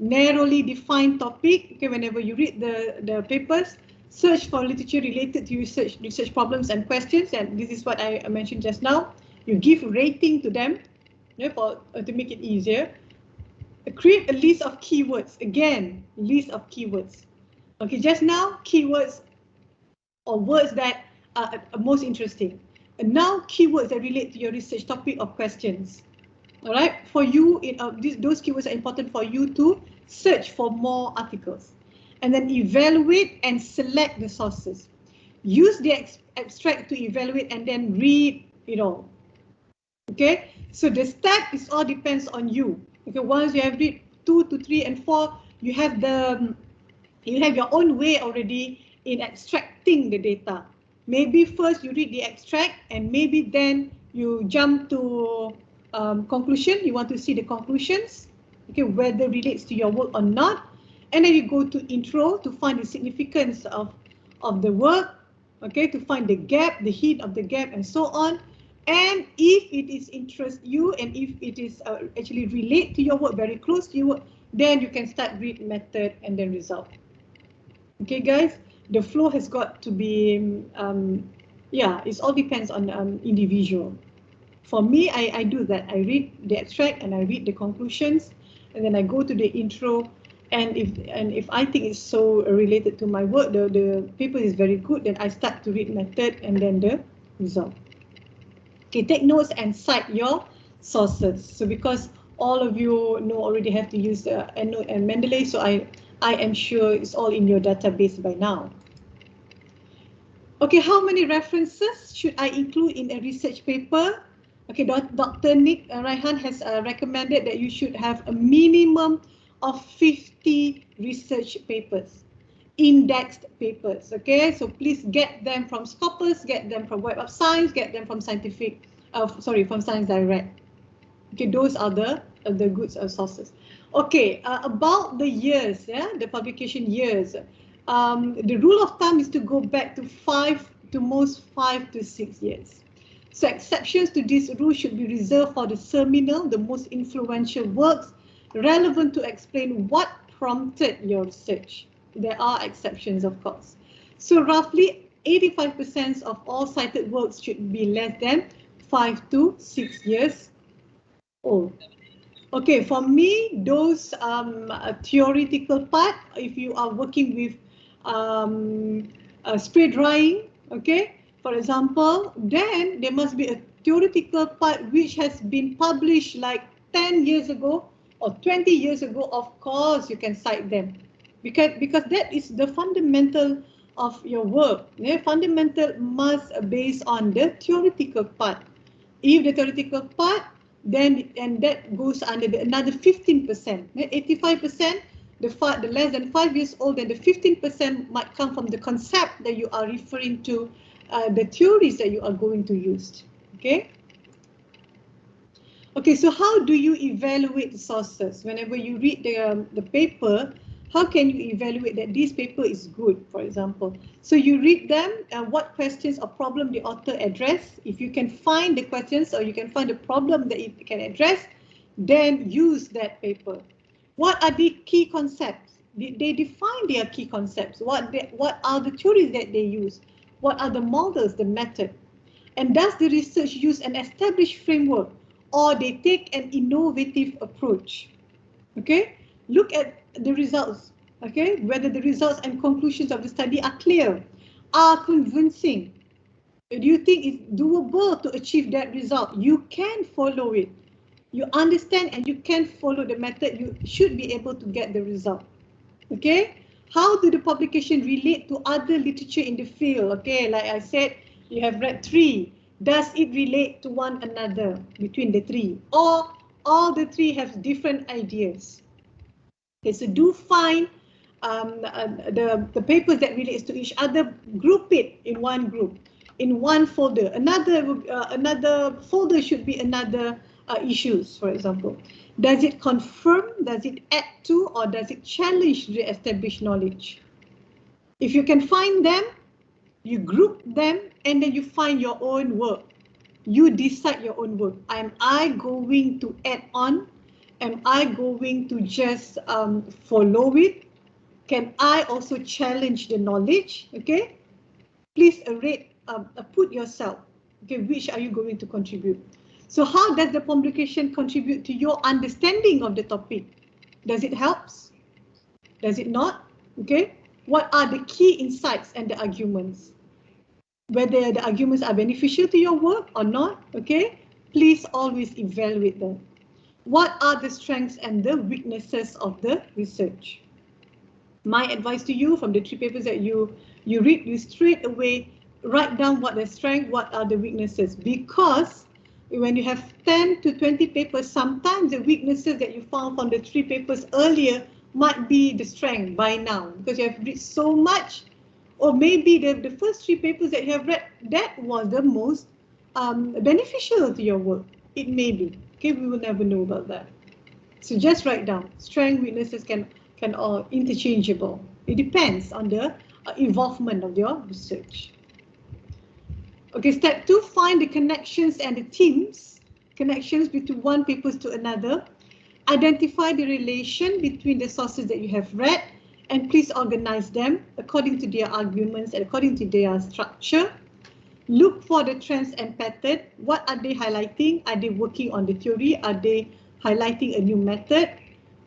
Narrowly define topic. Okay, whenever you read the papers, search for literature related to research problems and questions. And this is what I mentioned just now. You give rating to them, to make it easier. Create a list of keywords. Again, list of keywords. Okay, just now, keywords or words that are most interesting. And now, keywords that relate to your research topic or questions. All right, for you, those keywords are important for you to search for more articles. And then evaluate and select the sources. Use the abstract to evaluate and then read it all. Okay, so the step is all depends on you. Okay, once you have read 2 to 3 and 4, you have your own way already in extracting the data. Maybe first you read the extract and maybe then you jump to conclusion. You want to see the conclusions, okay, whether it relates to your work or not. And then you go to intro to find the significance of the work, okay, to find the gap, the hint of the gap, and so on. And if it is interest you and if it is actually relate to your work, very close to your work, then you can start read method and then result. Okay, guys, the flow has got to be, it all depends on individual. For me, I do that. I read the abstract and I read the conclusions, and then I go to the intro. And if I think it's so related to my work, the paper is very good, then I start to read method and then the result. Okay, take notes and cite your sources. So because all of you know already have to use EndNote and Mendeley, so I am sure it's all in your database by now. Okay, how many references should I include in a research paper? Okay, Dr. Nick Raihan has recommended that you should have a minimum of 50 research papers, indexed papers. Okay, so please get them from Scopus, get them from Web of Science, get them from from Science Direct. Okay, those are the good sources. Okay, about the years, the publication years. The rule of thumb is to go back to 5 to 6 years. So exceptions to this rule should be reserved for the seminal, the most influential works relevant to explain what prompted your research. There are exceptions, of course. So roughly 85% of all cited works should be less than 5 to 6 years old. Okay, for me, those theoretical part, if you are working with spray drying, okay, for example, then there must be a theoretical part which has been published like 10 years ago or 20 years ago. Of course, you can cite them because that is the fundamental of your work. The fundamental must based on the theoretical part. If the theoretical part, then and that goes under another 15%. 85%, the less than 5 years old, then the 15% might come from the concept that you are referring to, the theories that you are going to use. Okay. Okay, so how do you evaluate the sources? Whenever you read the paper, how can you evaluate that this paper is good, for example? So you read them, what questions or problem the author address. If you can find the questions or you can find the problem that it can address, then use that paper. What are the key concepts? They define their key concepts. What are the theories that they use? What are the models, the method? And does the research use an established framework or they take an innovative approach? Okay, look at the results, okay, whether the results and conclusions of the study are clear, are convincing. Do you think it's doable to achieve that result? You can follow it. you understand and you can follow the method, you should be able to get the result. Okay, how do the publication relate to other literature in the field? Okay, like I said, you have read 3. Does it relate to one another between the 3, or all the 3 have different ideas? Okay, so do find the papers that relates to each other, group it in one group, in one folder. Another folder should be another issues, for example. Does it confirm, does it add to, or does it challenge the established knowledge? If you can find them, you group them, and then you find your own work. You decide your own work. Am I going to add on? Am I going to just follow it? Can I also challenge the knowledge? Okay, please put yourself. Okay, which are you going to contribute? So how does the publication contribute to your understanding of the topic? Does it help? Does it not? Okay, what are the key insights and the arguments? Whether the arguments are beneficial to your work or not, okay, please always evaluate them. What are the strengths and the weaknesses of the research? My advice to you from the 3 papers that you read, you straight away write down what the strength, what are the weaknesses, because when you have 10 to 20 papers, sometimes the weaknesses that you found from the 3 papers earlier might be the strength by now, because you have read so much, or maybe the first 3 papers that you have read, that was the most beneficial to your work. It may be, okay, we will never know about that. So just write down, strength, weaknesses can all interchangeable. It depends on the involvement of your research. Okay, step 2, find the connections and the themes, connections between one papers to another. Identify the relation between the sources that you have read, and please organize them according to their arguments and according to their structure. Look for the trends and pattern. What are they highlighting? Are they working on the theory? Are they highlighting a new method?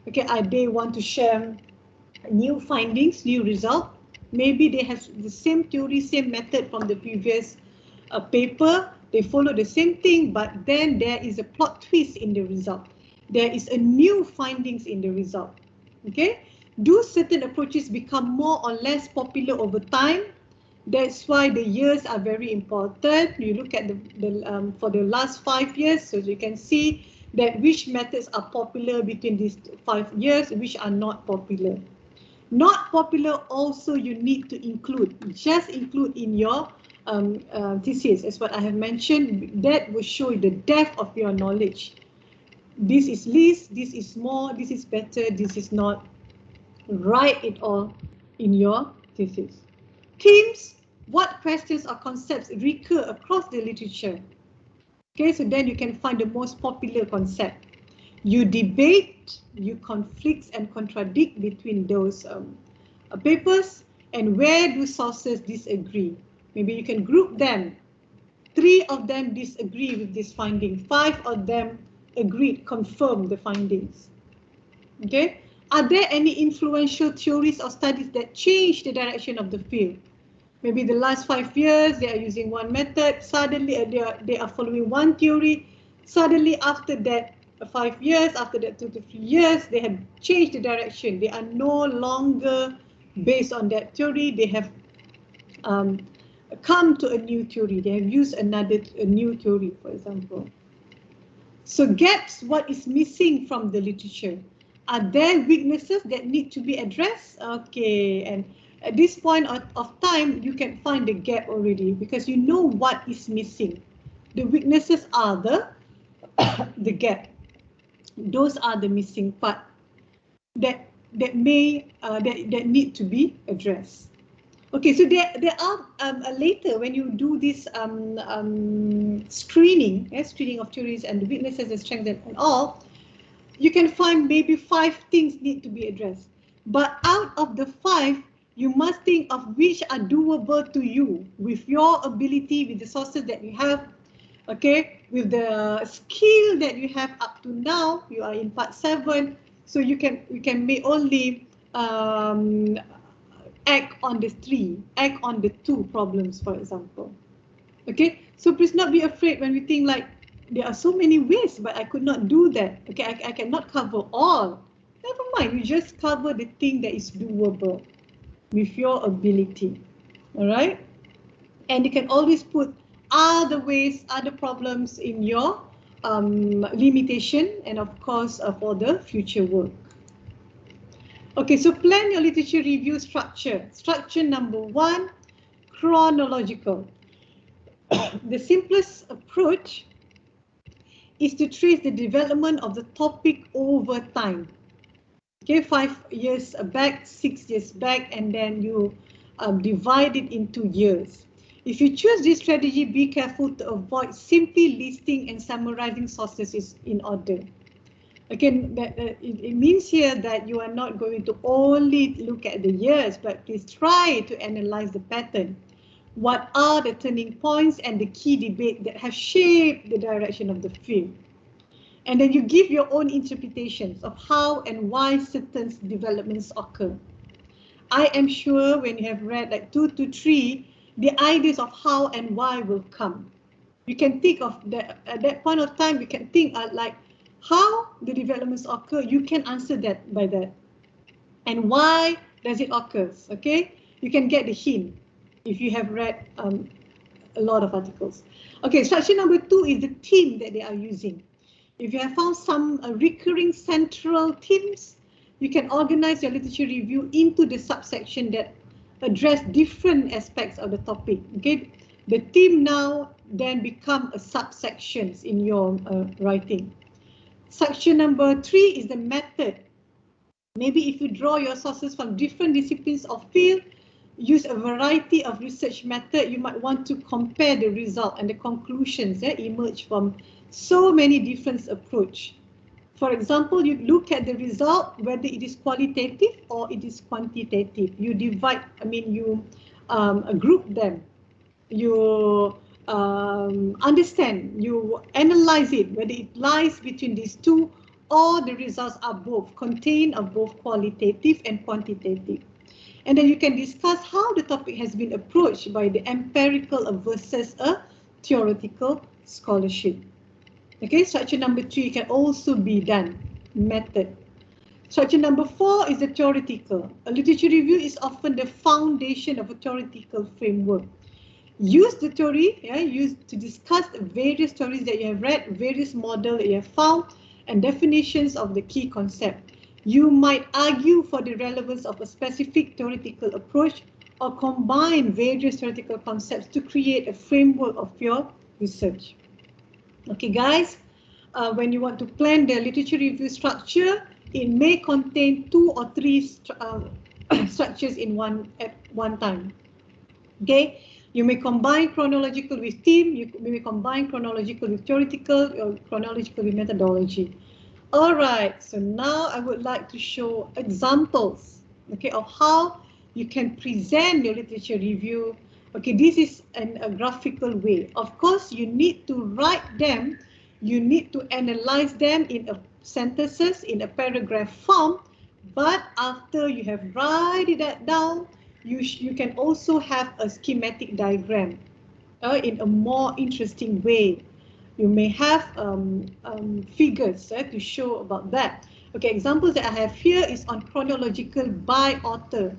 Okay, are they want to share new findings, new result? Maybe they have the same theory, same method from the previous paper. They follow the same thing, but then there is a plot twist in the result. There is a new findings in the result. Okay, do certain approaches become more or less popular over time? That's why the years are very important. You look at for the last 5 years, so you can see that which methods are popular between these 5 years, which are not popular. Not popular also you need to include, just include in your thesis, as what I have mentioned. That will show the depth of your knowledge. This is least, this is more, this is better, this is not. Write it all in your thesis. Themes, what questions or concepts recur across the literature? Okay, so then you can find the most popular concept. You debate, you conflict and contradict between those papers, and where do sources disagree? Maybe you can group them. 3 of them disagree with this finding, 5 of them agreed, confirm the findings. Okay, are there any influential theories or studies that change the direction of the field? Maybe the last 5 years they are using one method, suddenly they are following one theory, suddenly after that 5 years, after that 2 to 3 years, they have changed the direction. They are no longer based on that theory. They have come to a new theory. They have used a new theory, for example. So gaps, what is missing from the literature? Are there weaknesses that need to be addressed? Okay, and at this point of time, you can find the gap already because you know what is missing. The weaknesses are the gap. Those are the missing part that need to be addressed. Okay, so there are later when you do this screening of theories and the weaknesses and strengths and all, you can find maybe 5 things need to be addressed. But out of the 5, you must think of which are doable to you with your ability, with the sources that you have, okay, with the skill that you have up to now. You are in part 7, so you may only act on the 3, act on the 2 problems, for example. Okay, so please not be afraid when we think like, there are so many ways, but I could not do that. Okay, I cannot cover all. Never mind, you just cover the thing that is doable with your ability. All right? And you can always put other ways, other problems in your limitation, and of course for the future work. Okay, so plan your literature review structure. Structure number 1, chronological. The simplest approach is to trace the development of the topic over time. Okay, 5 years back, 6 years back, and then you divide it into years. If you choose this strategy, be careful to avoid simply listing and summarizing sources in order. Again, it means here that you are not going to only look at the years, but please try to analyze the pattern. What are the turning points and the key debate that have shaped the direction of the field? And then you give your own interpretations of how and why certain developments occur. I am sure when you have read like 2 to 3, the ideas of how and why will come. You can think of that at that point of time, you can think like how the developments occur. You can answer that by that. And why does it occur? Okay, you can get the hint if you have read a lot of articles. Okay, structure number 2 is the theme that they are using. If you have found some recurring central themes, you can organize your literature review into the subsection that address different aspects of the topic. Okay, the theme now then become a subsections in your writing. Section number 3 is the method. Maybe if you draw your sources from different disciplines or field, use a variety of research method, you might want to compare the result and the conclusions that emerge from so many different approach. For example, you look at the result, whether it is qualitative or it is quantitative. You divide, you group them. You understand, you analyze it, whether it lies between these two or the results are both, contain of both qualitative and quantitative. And then you can discuss how the topic has been approached by the empirical versus a theoretical scholarship. Okay, structure number 3 can also be done, method. Structure number 4 is the theoretical. A literature review is often the foundation of a theoretical framework. Use the theory, use to discuss various stories that you have read, various models that you have found, and definitions of the key concept. You might argue for the relevance of a specific theoretical approach or combine various theoretical concepts to create a framework of your research. Okay, guys, when you want to plan the literature review structure, it may contain 2 or 3 structures at one time. Okay, you may combine chronological with theme, you may combine chronological with theoretical, or chronological with methodology. All right, so now I would like to show examples, okay, of how you can present your literature review. Okay, this is a graphical way. Of course, you need to write them, you need to analyze them in sentences, in a paragraph form, but after you have written that down, you can also have a schematic diagram in a more interesting way. You may have figures to show about that. Okay, examples that I have here is on chronological by author.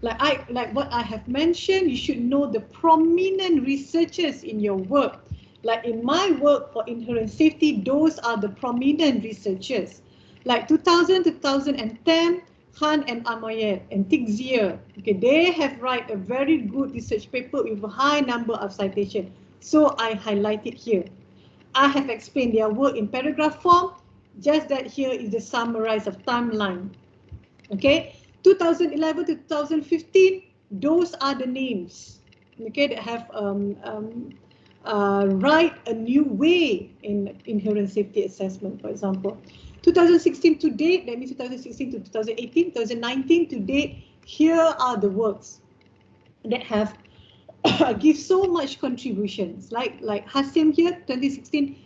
Like what I have mentioned, you should know the prominent researchers in your work. Like in my work for inherent safety, those are the prominent researchers. Like 2000, 2010, Khan and Amayet and Tixier. Okay, they have write a very good research paper with a high number of citations. So I highlight it here. I have explained their work in paragraph form, just that here is the summarize of timeline. Okay, 2011 to 2015, those are the names, okay, that have write a new way in inherent safety assessment, for example. 2016 to date, that means 2016 to 2018, 2019 to date, here are the works that have give so much contributions. Like Hasim here, 2016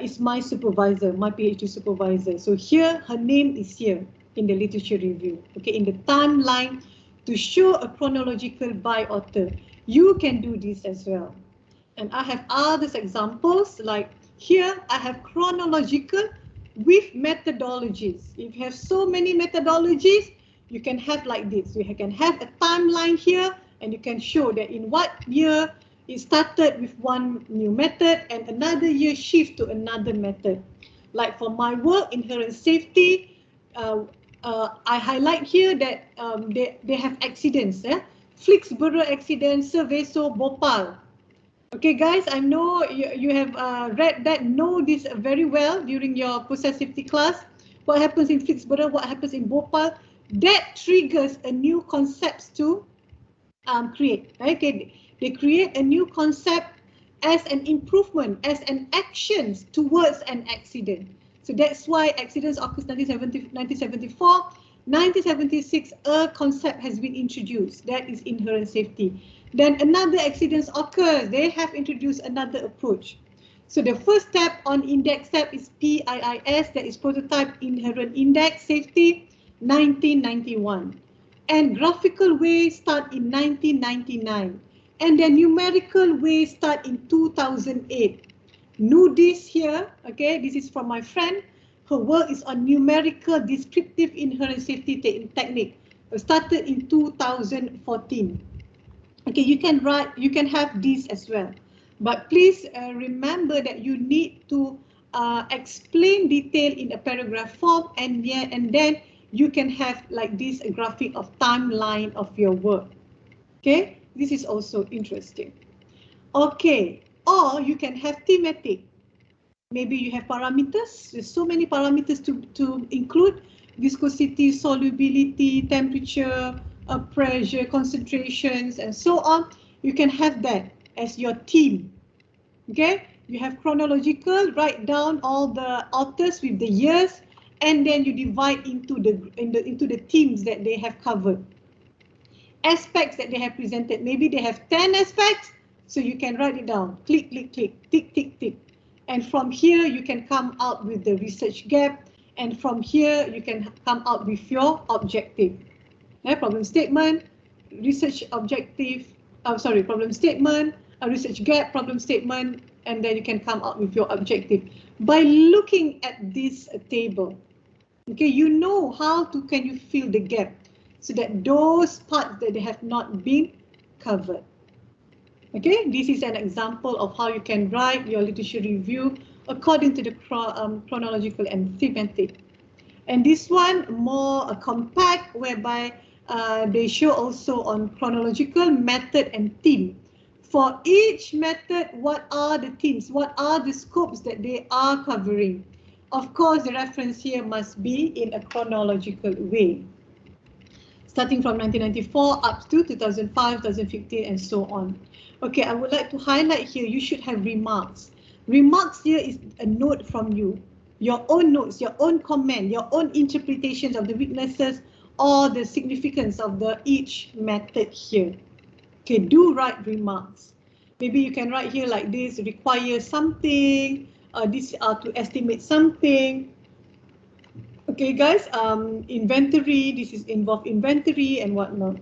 is my supervisor, my PhD supervisor. So here, her name is here in the literature review, okay, in the timeline to show a chronological by author. You can do this as well. And I have other examples, like Here I have chronological with methodologies. If you have so many methodologies, you can have like this. You can have a timeline here, and you can show that in what year it started with one new method and another year shift to another method. Like for my work, inherent safety, I highlight here that they have accidents. Flixborough accident, Cerveso, Bhopal. Okay, guys, I know you have read that, know this very well during your process safety class. What happens in Flixborough, what happens in Bhopal, that triggers a new concept to create. Right? Okay, they create a new concept as an improvement, as an action towards an accident. So that's why accidents occurs 1974, 1976, a concept has been introduced, that is inherent safety. Then another accident occurs, they have introduced another approach. So the first step on index step is PIIS, that is prototype inherent index safety, 1991. And graphical way start in 1999. And the numerical way start in 2008. Notice here, okay, this is from my friend. Her work is on numerical descriptive inherent safety technique. Started in 2014. Okay, you can write, you can have this as well. But please remember that you need to explain detail in a paragraph form, and then you can have like this a graphic of timeline of your work. Okay, this is also interesting. Okay, or you can have thematic. Maybe you have parameters. There's so many parameters to include: viscosity, solubility, temperature, pressure, concentrations, and so on. You can have that as your theme. Okay, you have chronological, write down all the authors with the years, and then you divide into the themes that they have covered. Aspects that they have presented, maybe they have 10 aspects, so you can write it down. Click, click, click, tick, tick, tick. And from here, you can come out with the research gap, and from here, you can come out with your objective. Problem statement, research objective, problem statement, a research gap, problem statement, and then you can come out with your objective. By looking at this table, okay, you know how to can you fill the gap so that those parts that they have not been covered. Okay, this is an example of how you can write your literature review according to the chronological and thematic. And this one more compact, whereby they show also on chronological, method, and theme. For each method, what are the themes? What are the scopes that they are covering? Of course, the reference here must be in a chronological way, starting from 1994 up to 2005, 2015, and so on. Okay, I would like to highlight here, you should have remarks. Remarks here is a note from you. Your own notes, your own comment, your own interpretations of the weaknesses or the significance of each method here. Okay, do write remarks. Maybe you can write here like this: require something, this to estimate something. Okay, guys, inventory, this is involve inventory and whatnot.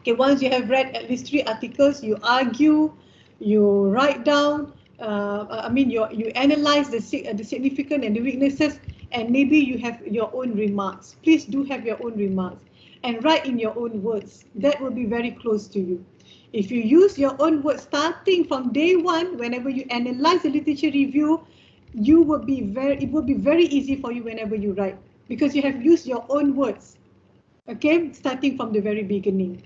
Okay, once you have read at least 3 articles, you argue, you write down, you analyze the significance and the weaknesses, and maybe you have your own remarks. Please do have your own remarks and write in your own words. That will be very close to you. If you use your own words starting from day one, whenever you analyze the literature review, it will be very easy for you whenever you write, because you have used your own words. Okay, starting from the very beginning.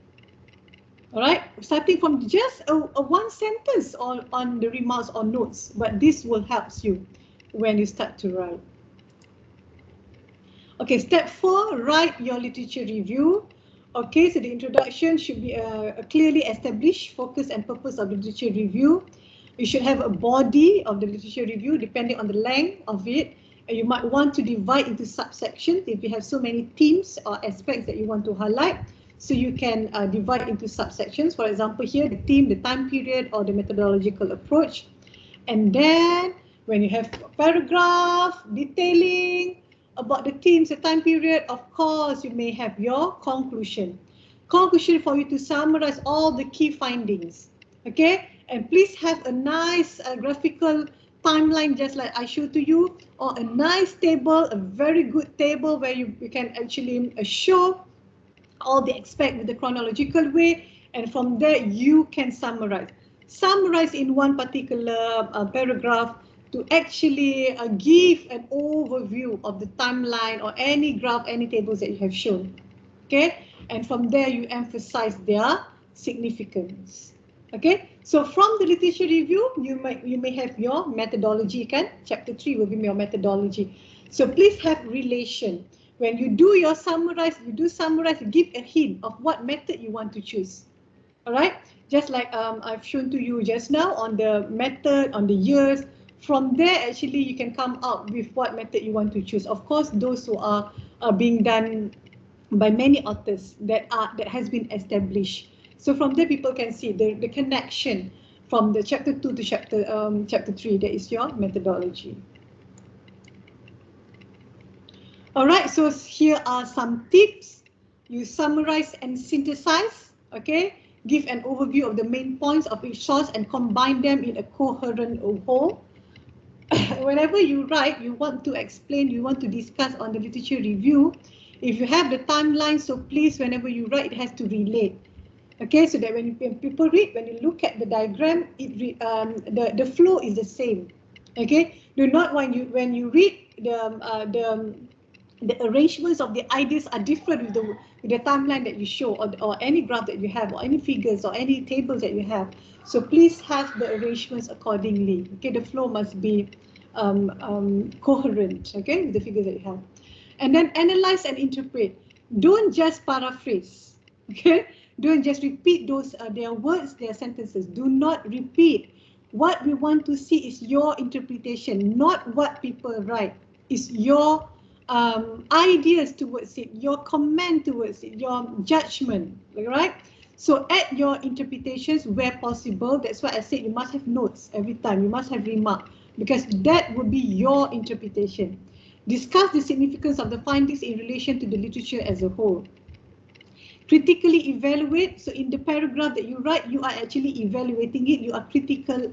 All right, starting from just a one sentence on the remarks or notes, but this will help you when you start to write. Okay, step 4, write your literature review. Okay, so the introduction should be a clearly established focus and purpose of the literature review. You should have a body of the literature review depending on the length of it. You might want to divide into subsections if you have so many themes or aspects that you want to highlight. So you can divide into subsections. For example, here the theme, the time period, or the methodological approach. And then when you have a paragraph detailing about the themes, the time period, of course, you may have your conclusion. Conclusion for you to summarize all the key findings. Okay, and please have a nice graphical timeline just like I showed to you, or a nice table, a very good table where you can actually show all the aspect with the chronological way, and from there you can summarize in one particular paragraph to actually give an overview of the timeline or any graph, any tables that you have shown. Okay, and from there you emphasize their significance. Okay, so from the literature review, you may have your methodology. Kan, chapter 3 will be your methodology. So please have relation. When you do your summarize, give a hint of what method you want to choose. All right, just like I've shown to you just now on the method, on the years. From there, actually, you can come out with what method you want to choose. Of course, those who are being done by many authors that has been established. So from there, people can see the connection from the chapter 2 to chapter 3. That is your methodology. All right, so here are some tips. You summarize and synthesize, okay? Give an overview of the main points of each source and combine them in a coherent whole. Whenever you write, you want to explain, you want to discuss on the literature review. If you have the timeline, so please, whenever you write, it has to relate. Okay, so that when people read, when you look at the diagram, the flow is the same. Okay, do not when you read the arrangements of the ideas are different with the timeline that you show, or any graph that you have, or any figures or any tables that you have. So please have the arrangements accordingly. Okay, the flow must be coherent, okay, with the figures that you have. And then analyze and interpret. Don't just paraphrase, okay? Don't just repeat those their words, their sentences. Do not repeat. What we want to see is your interpretation, not what people write. It's your ideas towards it, your comment towards it, your judgment, right? So add your interpretations where possible. That's why I said you must have notes every time. You must have remark, because that would be your interpretation. Discuss the significance of the findings in relation to the literature as a whole. Critically evaluate. So in the paragraph that you write, you are actually evaluating it. You are critically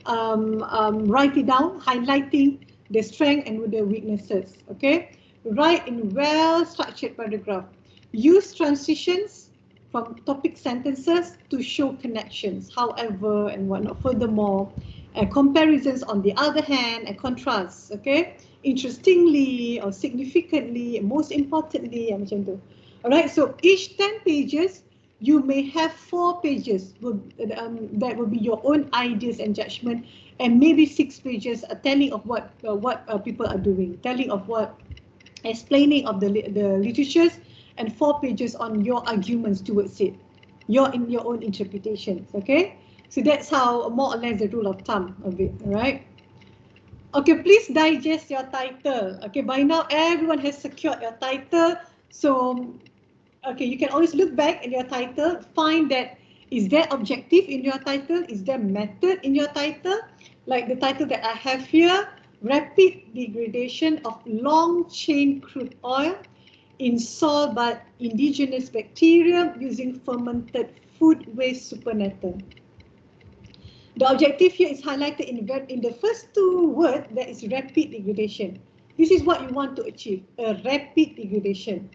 write it down, highlighting the strength and the weaknesses. Okay, write in well-structured paragraph. Use transitions from topic sentences to show connections, however, and whatnot. Furthermore, comparisons on the other hand, and contrasts. Okay, interestingly or significantly, most importantly, macam tu. All right, so each 10 pages, you may have 4 pages that will be your own ideas and judgment, and maybe 6 pages telling of what people are doing, telling of what, explaining of the literatures, and 4 pages on your arguments towards it, your own interpretations. Okay, so that's how more or less the rule of thumb of it. All right. Okay, please digest your title. Okay, by now everyone has secured your title. So, okay, you can always look back at your title, find that is there objective in your title, is there method in your title, like the title that I have here, rapid degradation of long chain crude oil in soil by indigenous bacteria using fermented food waste supernatant. The objective here is highlighted in the first 2 words, that is rapid degradation. This is what you want to achieve, a rapid degradation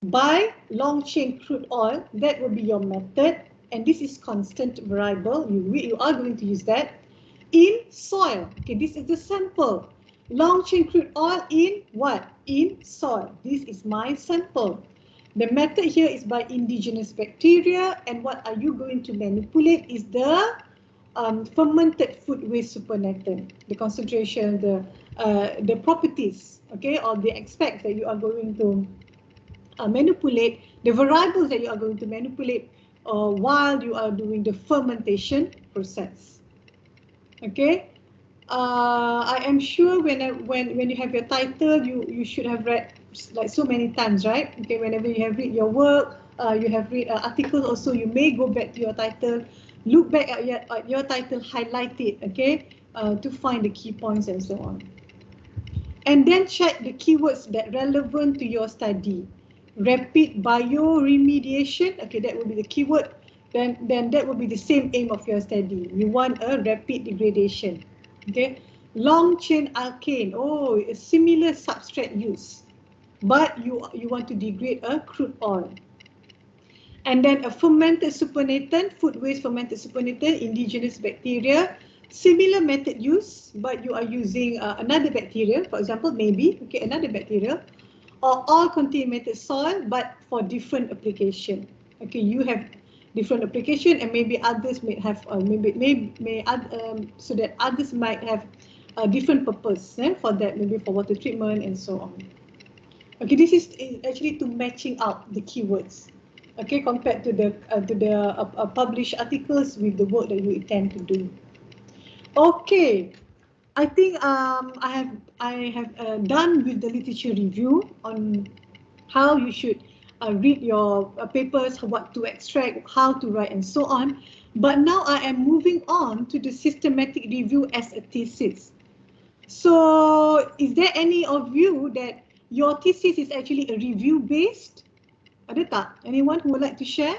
by long chain crude oil. That will be your method, and this is constant variable. You are going to use that in soil. Okay, this is the sample. Long chain crude oil in what? In soil. This is my sample. The method here is by indigenous bacteria, and what are you going to manipulate is the fermented food waste supernatant, the concentration, the properties, okay, or the aspects that you are going to manipulate, the variables that you are going to manipulate while you are doing the fermentation process. Okay, I am sure when you have your title, you should have read like so many times, right? Okay, whenever you have read your work, you have read articles also, you may go back to your title, look back at your title, highlight it, okay, to find the key points and so on. And then check the keywords that relevant to your study. Rapid bioremediation, okay, that will be the keyword. then that will be the same aim of your study. You want a rapid degradation. Okay, long chain alkane, oh, a similar substrate use, but you want to degrade a crude oil. And then a fermented supernatant, food waste fermented supernatant, indigenous bacteria, similar method use, but you are using another bacteria, for example, maybe, okay, another bacteria, or all contaminated soil, but for different application. Okay, you have different application, and maybe others may have, so that others might have a different purpose for that, maybe for water treatment and so on. Okay, this is actually to matching up the keywords. Okay, compared to the published articles with the work that you intend to do. Okay, I think I have done with the literature review on how you should read your papers, what to extract, how to write, and so on. But now I am moving on to the systematic review as a thesis. So, is there any of you that your thesis is actually a review based? Ada tak? Anyone who would like to share?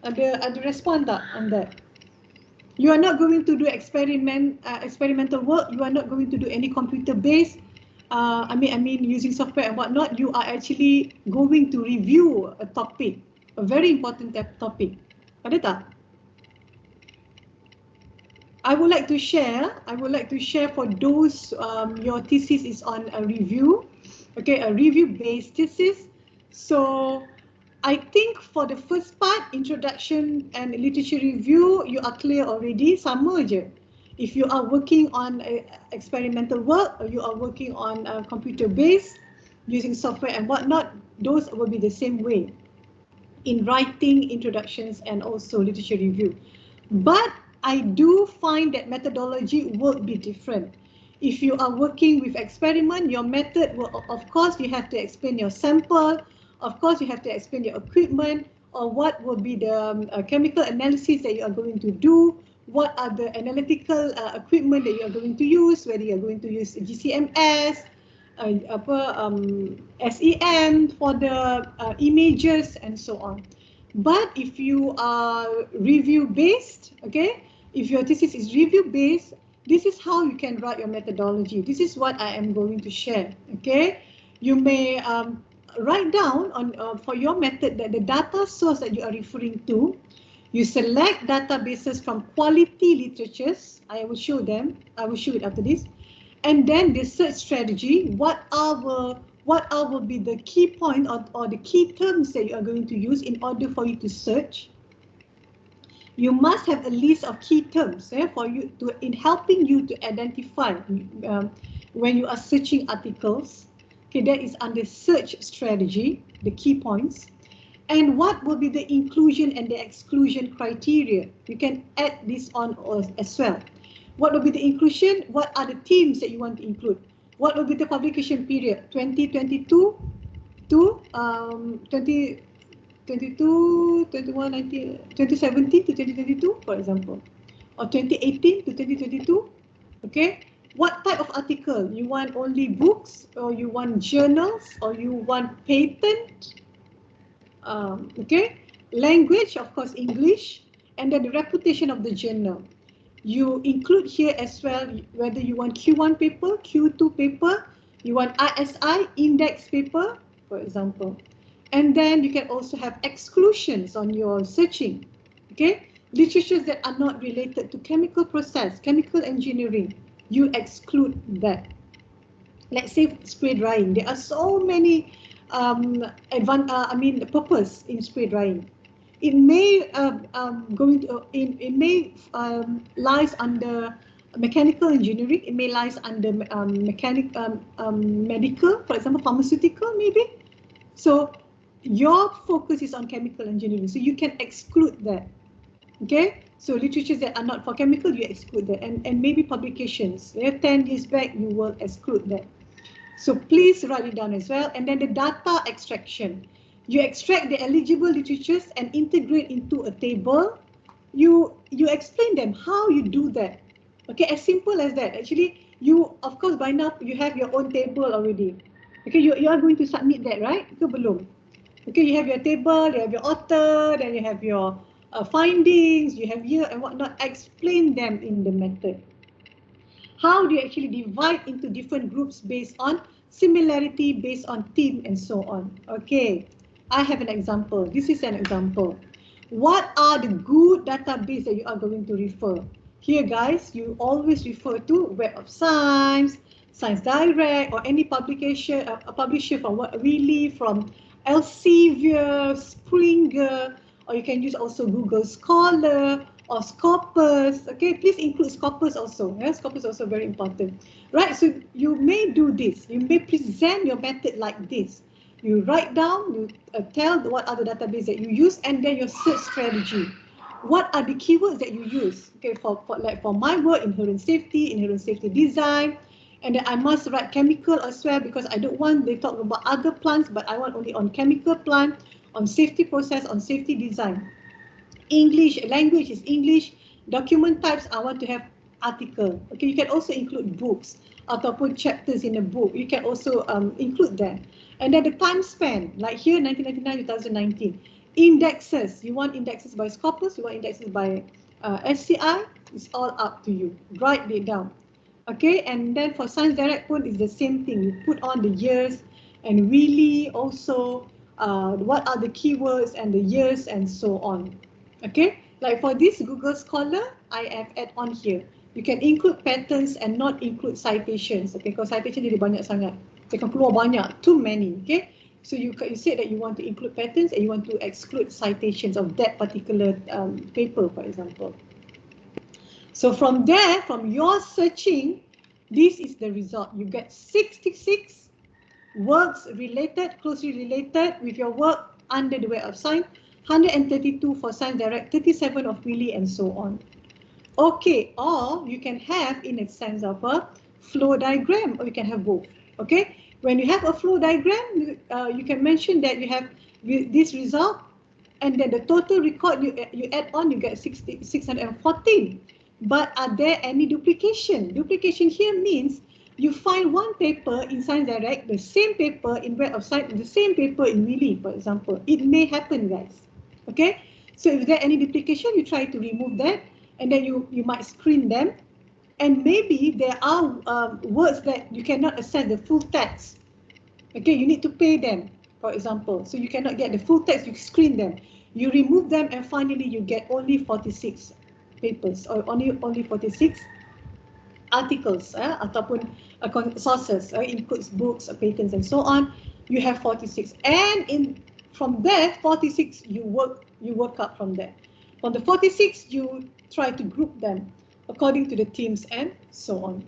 Ada respon tak on that? You are not going to do experimental work. You are not going to do any computer based. I mean using software and whatnot. You are actually going to review a topic, a very important topic. Ada tak? I would like to share for those your thesis is on a review, okay, a review-based thesis. So I think for the first part, introduction and literature review, you are clear already. Sama je. If you are working on experimental work, or you are working on computer-based, using software and whatnot, those will be the same way in writing introductions and also literature review. But I do find that methodology will be different. If you are working with experiment, your method will, of course, you have to explain your sample, of course, you have to explain your equipment, or what will be the chemical analysis that you are going to do, what are the analytical equipment that you are going to use, whether you are going to use GCMS, SEM for the images and so on. But if you are review based, okay, if your thesis is review based, this is how you can write your methodology. This is what I am going to share. Okay, you may write down on for your method that the data source that you are referring to, you select databases from quality literatures. I will show them. I will show it after this. And then the search strategy, what will be the key point or the key terms that you are going to use in order for you to search. You must have a list of key terms for you to in helping you to identify when you are searching articles. Okay, that is under search strategy, the key points. And what will be the inclusion and the exclusion criteria? You can add this on as well. What will be the inclusion? What are the themes that you want to include? What will be the publication period? 2022 to 2022, 21, 19, 2017 to 2022, for example, or 2018 to 2022. Okay, what type of article? You want only books, or you want journals, or you want patent? Okay, language, of course, English, and then the reputation of the journal. You include here as well whether you want Q1 paper, Q2 paper, you want ISI index paper, for example. And then you can also have exclusions on your searching. Okay, literatures that are not related to chemical process, chemical engineering, you exclude that. Let's say spray drying. There are so many purpose in spray drying. It may lies under mechanical engineering. It may lies under medical, for example, pharmaceutical maybe. So your focus is on chemical engineering, so you can exclude that. Okay, so literatures that are not for chemical, you exclude that, and maybe publications. 10 years back, you will exclude that. So please write it down as well. And then the data extraction. You extract the eligible literatures and integrate into a table. You explain them how you do that. Okay, as simple as that. Actually, you, of course, by now you have your own table already. Okay, you are going to submit that, right? Ke belum? Okay, you have your table, you have your author, then you have your findings, you have year and whatnot. Explain them in the method. How do you actually divide into different groups based on similarity, based on theme, and so on. Okay, I have an example. This is an example. What are the good database that you are going to refer? Here, guys, you always refer to Web of Science, Science Direct, or any publication, a publisher from what really from Elsevier, Springer, or you can use also Google Scholar or Scopus. Okay, please include Scopus also. Yeah, Scopus is also very important. Right, so you may do this. You may present your method like this. You write down, you tell what are the database that you use, and then your search strategy. What are the keywords that you use? Okay, for my work, inherent safety design, and then I must write chemical as well because I don't want they talk about other plants, but I want only on chemical plant, on safety process, on safety design. English language is English. Document types, I want to have article. Okay, you can also include books ataupun chapters in a book. You can also include that. And then the time span, like here 1999 2019. Indexes, you want indexes by Scopus, you want indexes by SCI, it's all up to you. Write it down. Okay, and then for Science Direct pun is the same thing. You put on the years and really also what are the keywords and the years and so on. Okay, like for this Google Scholar, I have add on here. You can include patterns and not include citations. Okay, because citation jadi banyak sangat. Dia akan keluar banyak, too many. Okay, so you said that you want to include patterns and you want to exclude citations of that particular paper, for example. So from there, from your searching, this is the result. You get 66 works related, closely related with your work under the Web of Science, 132 for Science Direct, 37 of Willy, and so on. Okay, or you can have in a sense of a flow diagram, or you can have both. Okay, when you have a flow diagram, you can mention that you have this result, and then the total record you add on, you get 614. But are there any duplication? Duplication here means you find one paper in Science Direct, the same paper in Web of Science, the same paper in Willy, for example. It may happen, guys. Okay, so if there any duplication, you try to remove that, and then you might screen them. And maybe there are words that you cannot access the full text. Okay, you need to pay them, for example. So you cannot get the full text, you screen them. You remove them, and finally you get only 46 papers, or only 46 articles ataupun sources, includes books, patents, and so on. You have 46, and from there 46 you work up from there. From the 46 you try to group them according to the themes and so on.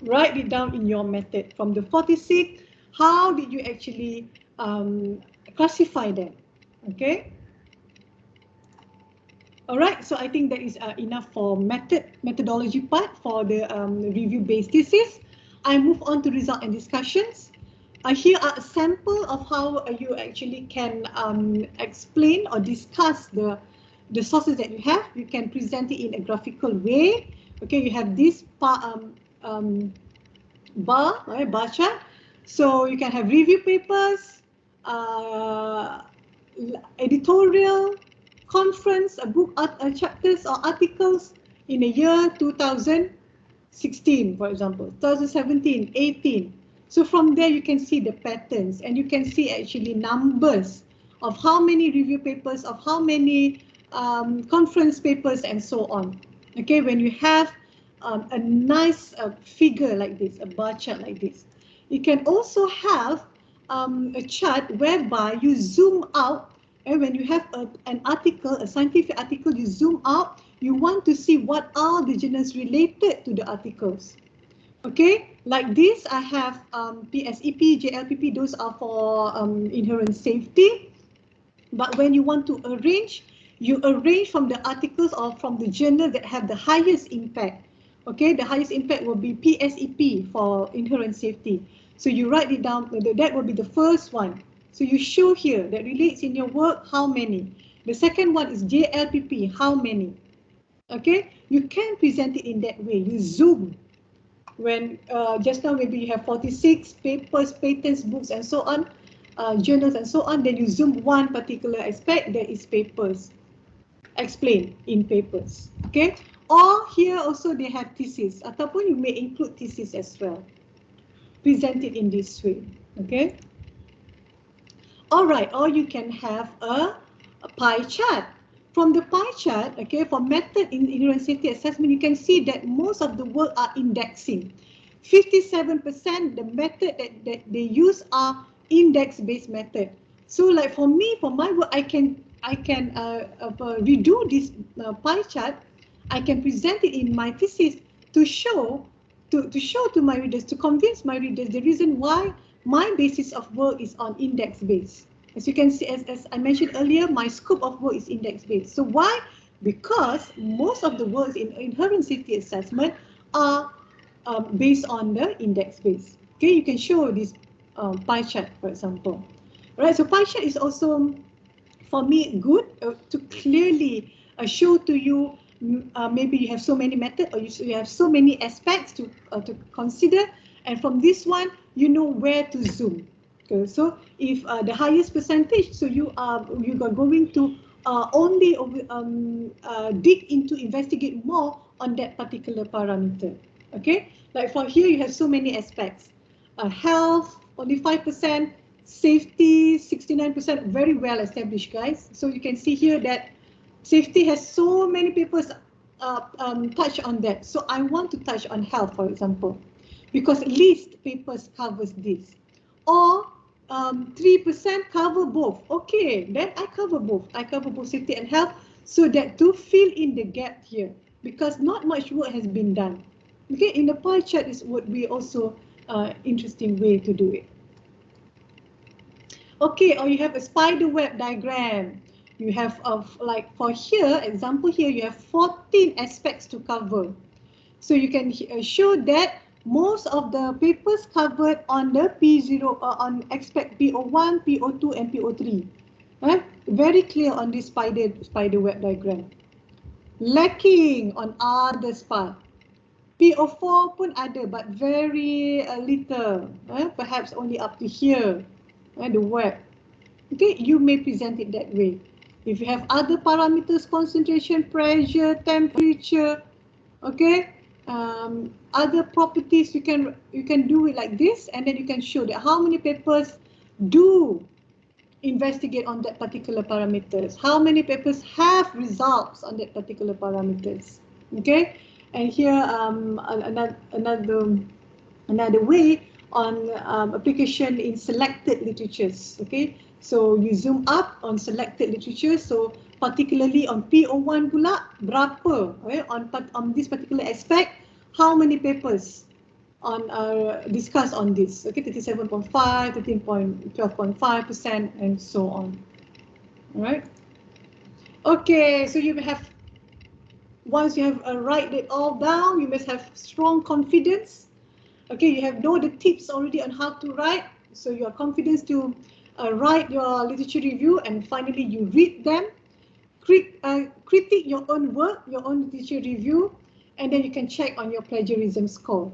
Write it down in your method. From the 46, how did you actually classify them? Okay. All right, so I think that is enough for methodology part for the review-based thesis. I move on to result and discussions. Here are a sample of how you actually can explain or discuss the sources that you have. You can present it in a graphical way. Okay, you have this bar chart. So you can have review papers, editorial, conference, book chapters or articles in the year 2016, for example, 2017, 18. So from there you can see the patterns, and you can see actually numbers of how many review papers, of how many conference papers, and so on. Okay, when you have a nice figure like this, a bar chart like this. You can also have a chart whereby you zoom out, and when you have an article, a scientific article, you zoom out, you want to see what are the journals related to the articles. Okay, like this, I have PSEP, JLPP, those are for inherent safety. But when you want to arrange, you arrange from the articles or from the journal that have the highest impact. Okay, the highest impact will be PSEP for inherent safety. So you write it down, that will be the first one. So you show here that relates in your work, how many. The second one is JLPP, how many. Okay, you can present it in that way. You zoom. When just now maybe you have 46 papers, patents, books, and so on. journals and so on, then you zoom one particular aspect, that is papers, explain in papers, okay? Or here also they have thesis, ataupun you may include thesis as well, present it in this way, okay? All right, or you can have a pie chart. From the pie chart, okay, for method in university assessment, you can see that most of the work are indexing. 57% the method that they use are index-based method. So like for me, for my work, I can redo this pie chart. I can present it in my thesis to show to my readers, to convince my readers the reason why my basis of work is on index based. As you can see, as I mentioned earlier, my scope of work is index based. So why? Because most of the works in inherent safety assessment are based on the index base. Okay, you can show this pie chart, for example. Right, so pie chart is also, for me, good to clearly show to you, maybe you have so many methods or you have so many aspects to consider, and from this one, you know where to zoom. Okay, so if the highest percentage, so you are going to only dig into, investigate more on that particular parameter. Okay, like for here you have so many aspects. Health only 5%, safety 69%, very well established, guys. So you can see here that safety has so many papers touch on that. So I want to touch on health, for example, because least papers covers this. Or 3% cover both. Okay, then I cover both. I cover both safety and health, so that to fill in the gap here, because not much work has been done. Okay, in the pie chart is what we also interesting way to do it. Okay, or you have a spider web diagram. You have like for here, example here, you have 14 aspects to cover. So you can show that most of the papers covered on the P0 on aspect P01, P02 and P03. Very clear on this spider web diagram. Lacking on others part. P04 pun ada, but very little, perhaps only up to here, the web. Okay, you may present it that way. If you have other parameters, concentration, pressure, temperature, okay, other properties, you can do it like this, and then you can show that how many papers do investigate on that particular parameters, how many papers have results on that particular parameters. Okay, and here another way on application in selected literatures. Okay, so you zoom up on selected literature, so particularly on P01 pula, berapa on this particular aspect, how many papers on discuss on this. Okay, 37.5, 13.12.5%, and so on. All right. Okay, so you have, once you have write it all down, you must have strong confidence. Okay, you have know the tips already on how to write, so you are confident to write your literature review, and finally you read them, critique your own work, your own literature review, and then you can check on your plagiarism score.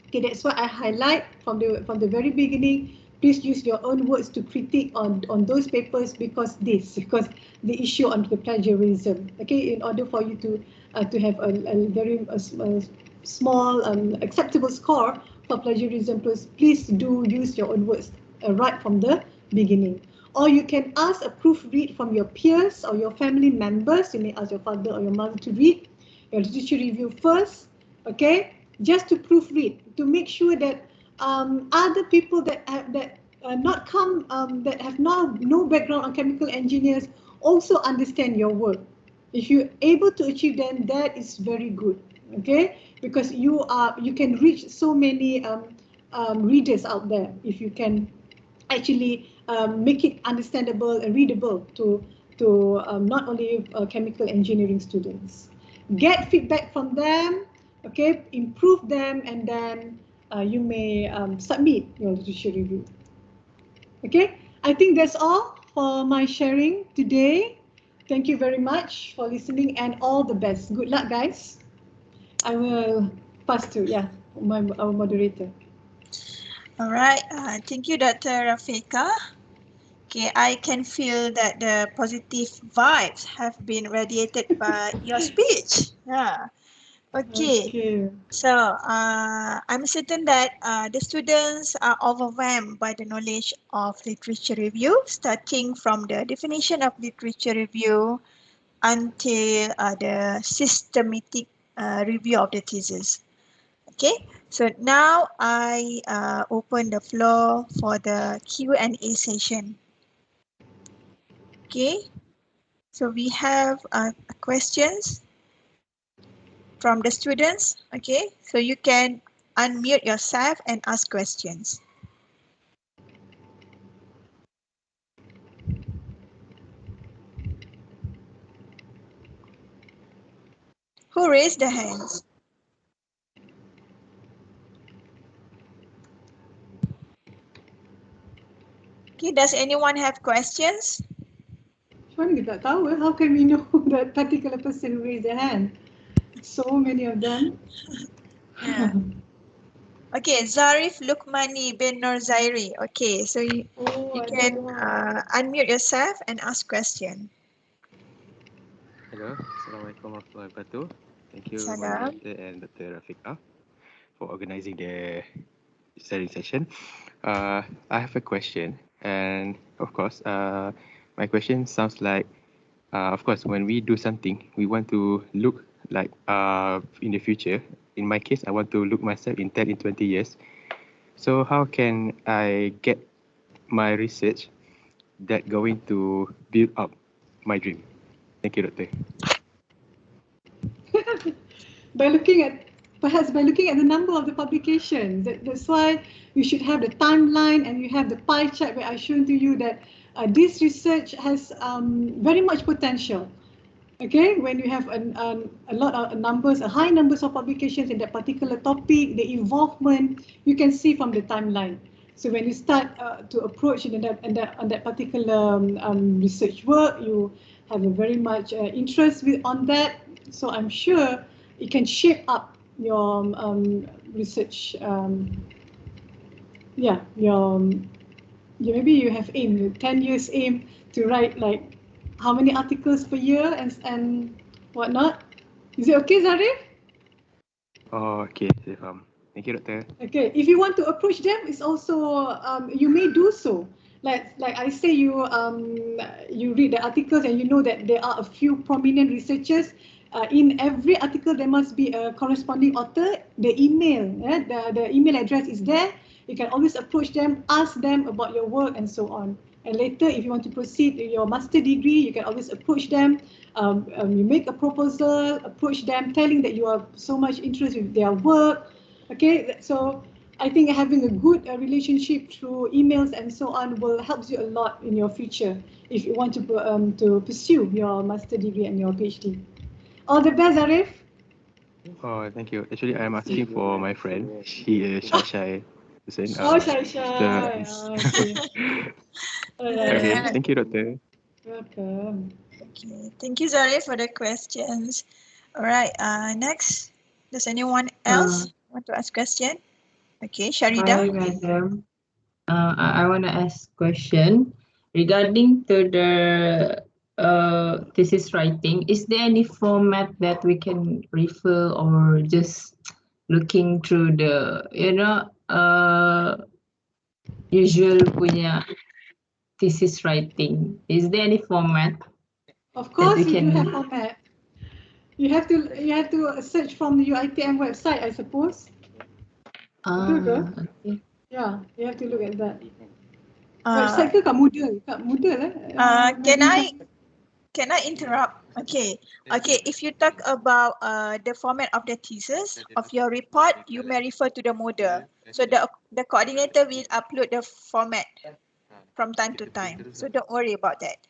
Okay, that's why I highlight from the very beginning. Please use your own words to critique on those papers, because the issue on the plagiarism. Okay, in order for you to have a very small acceptable score for plagiarism, please do use your own words right from the beginning. Or you can ask a proofread from your peers or your family members. You may ask your father or your mother to read your literature review first. Okay, just to proofread, to make sure that other people that have that have no background on chemical engineers also understand your work. If you're able to achieve them, that is very good. Okay, because you can reach so many readers out there if you can actually make it understandable and readable to not only chemical engineering students. Get feedback from them. Okay, improve them, and then you may submit your literature review. Okay, I think that's all for my sharing today. Thank you very much for listening, and all the best. Good luck, guys. I will pass to our moderator. All right. Thank you, Dr. Rafika. Okay, I can feel that the positive vibes have been radiated by your speech. Yeah. Okay. Okay. So, I'm certain that the students are overwhelmed by the knowledge of literature review, starting from the definition of literature review until the systematic review of the thesis. Okay, so now I open the floor for the Q&A session. Okay, so we have questions from the students. Okay, so you can unmute yourself and ask questions. Who raised the hands? Okay, does anyone have questions? Macam mana kita tak tahu How can we know that particular person raised their hand? So many of them. Yeah. Okay, Zarif Lukmani bin Nur Zairi. Okay, so you I can don't know. unmute yourself and ask question. Hello, Assalamualaikum warahmatullahi wabarakatuh. Thank you, Salam. Moderator and Dr. Rafika, for organizing the study session. I have a question, and of course, my question sounds like, of course, when we do something, we want to look like in the future. In my case, I want to look myself in 10, in 20 years. So how can I get my research that going to build up my dream? Thank you, Doctor. Perhaps by looking at the number of the publications. That's why you should have the timeline and you have the pie chart where I shown to you that this research has very much potential. Okay, when you have a lot of numbers, a high numbers of publications in that particular topic, the involvement, you can see from the timeline. So when you start to approach on that particular research work, you have a very much interest on that. So I'm sure it can shape up your research. Maybe you have 10 years aim to write like how many articles per year and whatnot. Is it okay, Zarif? Oh, okay. Thank you, Doctor. Okay, if you want to approach them, it's also you may do so. Like I say, you read the articles and you know that there are a few prominent researchers. In every article, there must be a corresponding author. The email, the email address is there. You can always approach them, ask them about your work, and so on. And later, if you want to proceed with your master degree, you can always approach them. You make a proposal, approach them, telling that you are so much interested in their work. Okay, so I think having a good relationship through emails and so on will help you a lot in your future if you want to pursue your master degree and your PhD. All the best, Arif. Oh, thank you. Actually, I'm asking for my friend. She is shy person. Shy. Okay. All Okay, right. thank you, Doctor. Welcome. Okay, thank you, Zarif, for the questions. All right, next, does anyone else want to ask question? Okay, Sharida. Hi, madam. I want to ask question regarding to the thesis writing. Is there any format that we can refer or just looking through the usual punya thesis writing? Is there any format Of that we course, you do have can? format. You have to search from the UiTM website, I suppose. Betul ke? Okay. Yeah, you have to look at that. Uh, Website ke kat Moodle? Kat Moodle can I interrupt? Okay, if you talk about the format of the thesis of your report, you may refer to the model. So the coordinator will upload the format from time to time. So don't worry about that.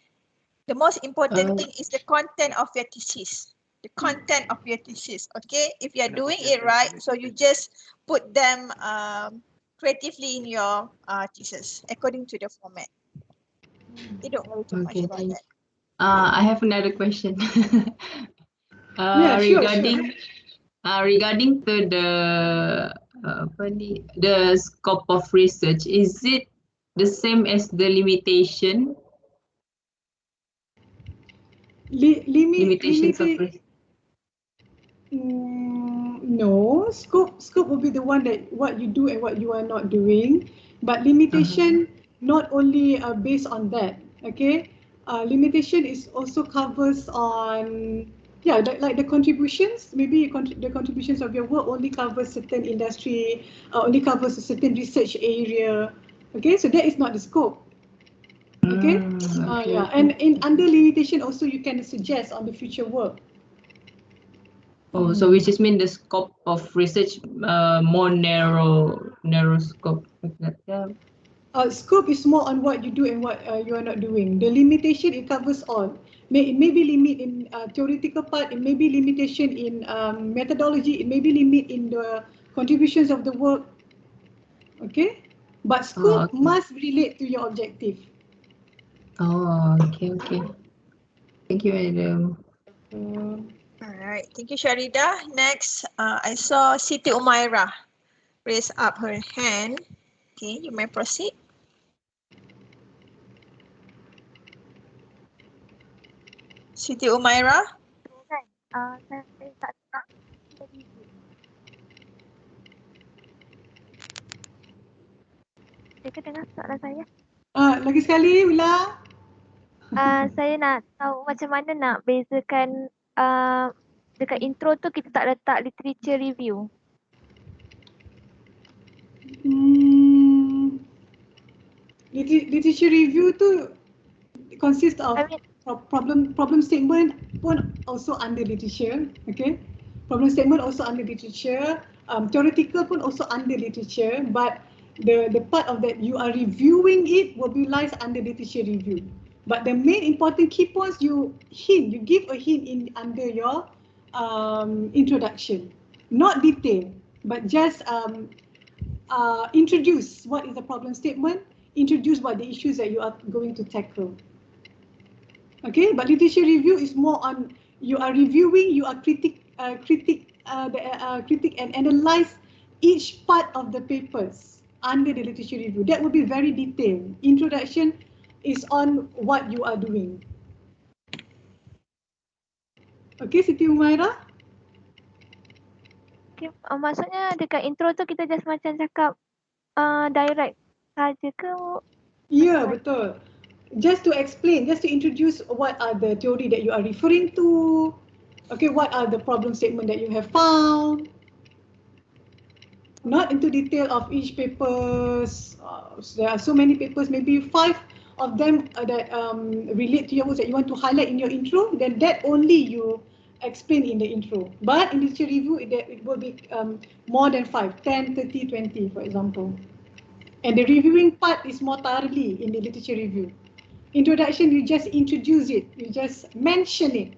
The most important thing is the content of your thesis. The content of your thesis, okay? If you're doing it right, so you just put them creatively in your thesis according to the format. You don't worry too much Okay, about thank that. you. I have another question. Yeah, sure. Regarding to the the scope of research, is it the same as the limitation? Limitations of research. No, scope will be the one that what you do and what you are not doing, but limitation not only based on that. Okay, limitation is also covers on like the contributions. Maybe the contributions of your work only covers certain industry, only covers a certain research area. Okay, so that is not the scope. Okay, Okay. and in under limitation also you can suggest on the future work. Oh, so which is mean the scope of research more narrow scope like that. Yeah. Scope is more on what you do and what you are not doing. The limitation, it covers all. It may be limit in theoretical part, it may be limitation in methodology, it may be limit in the contributions of the work. Okay, but Oh, scope okay. must relate to your objective. Oh, okay. Thank you, madam. Alright, thank you, Sharida. Next, I saw Siti Umaira raise up her hand. Okay, you may proceed. Siti Umaira. Kan, saya tak nak jadi. Mereka dengar soalan saya. Lagi sekali, Ula. Saya nak tahu macam mana nak bezakan dekat intro tu kita tak letak literature review. Literature review tu consist of I mean, problem statement pun also under literature. Okay, problem statement also under literature, theoretical pun also under literature, but the part of that you are reviewing it will be lies under literature review. But the main important key points you give a hint in under your introduction, not detail, but just introduce what is the problem statement, introduce what the issues that you are going to tackle. Okay, but literature review is more on you are reviewing, you are critic and analyze each part of the papers under the literature review. That will be very detailed. Introduction is on what you are doing. Okay, Siti Umaira? okay, maksudnya dekat intro tu kita just macam cakap direct saja ke? Yeah, betul. Just to explain, just to introduce what are the theory that you are referring to. Okay, what are the problem statement that you have found? Not into detail of each papers. There are so many papers, maybe 5 of them that relate to your works that you want to highlight in your intro. Then that only you explain in the intro. But in literature review, it will be more than 5, 10, 30, 20, for example. And the reviewing part is more thoroughly in the literature review. Introduction, you just introduce it, you just mention it.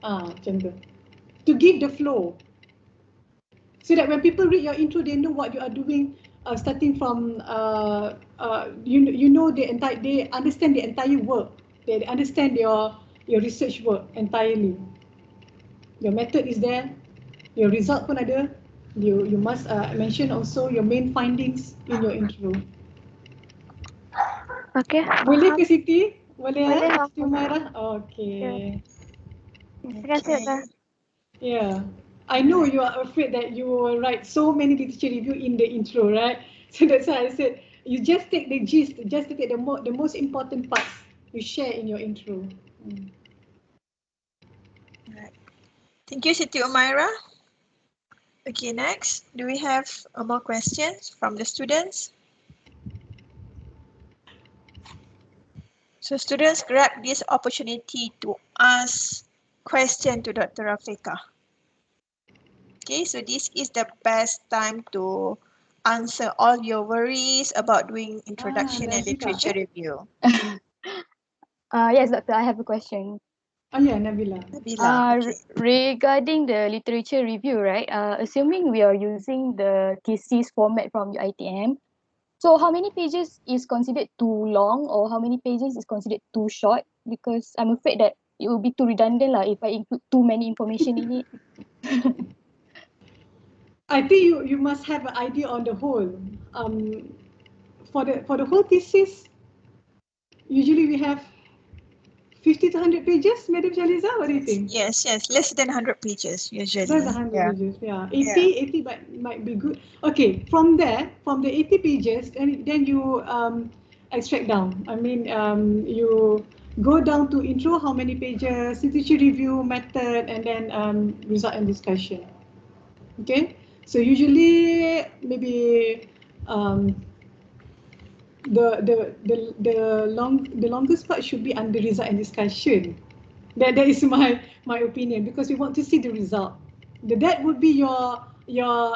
Macam tu. To give the flow. So that when people read your intro, they know what you are doing, starting from you know the entire, they understand the entire work. They understand your research work entirely. Your method is there, your result pun ada. You must mention also your main findings in your intro. Okay. Boleh ke Siti? Boleh, Boleh, Siti Umairah? Okay. Terima kasih, Kak. Yeah. I know you are afraid that you will write so many literature review in the intro, right? So that's why I said you just take the gist, just take the most important parts you share in your intro. Right. Thank you, Siti Umaira. Okay, next, do we have more questions from the students? So students, grab this opportunity to ask question to Dr. Rafika. Okay, so this is the best time to answer all your worries about doing introduction and literature review. Yes, doctor, I have a question. Yeah, Nabila. Nabila, okay. Regarding the literature review, right? Assuming we are using the thesis format from your ITM, so how many pages is considered too long, or how many pages is considered too short? Because I'm afraid that it will be too redundant lah if I include too many information in it. I think you must have an idea on the whole. For the whole thesis, usually we have 50 to 100 pages, Madam Shaliza. What do you think? Yes, less than 100 pages usually. Less than 100 Yeah. pages, yeah. 80 might be good. Okay, from there, from the 80 pages, then you extract down. I mean, you go down to intro, how many pages, literature review, method, and then result and discussion. Okay, so usually maybe um, the longest part should be under result and discussion. That is my opinion, because we want to see the result. That would be your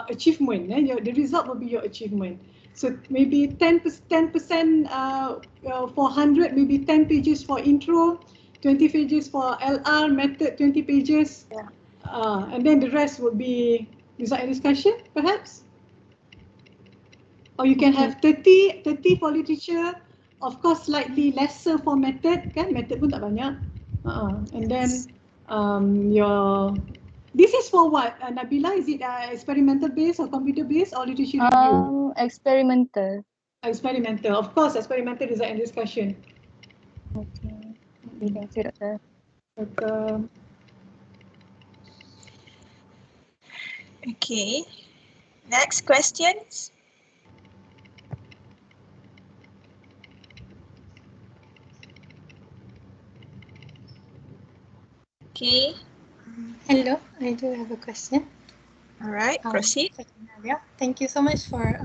achievement. The result will be your achievement. So maybe 10% for 100, maybe 10 pages for intro, 20 pages for LR method, 20 pages, Yeah. and then the rest would be result and discussion, perhaps. Or you can have 30 for literature, of course slightly lesser for method, kan? Method pun tak banyak. And then your, this is for what, Nabila? Is it experimental based or computer based or literature review? Experimental. Experimental, of course, experimental design and discussion. Okay. Thank you, Doctor. But, Okay. Next questions. Okay. Hello, I do have a question. All right. Proceed. Thank you so much for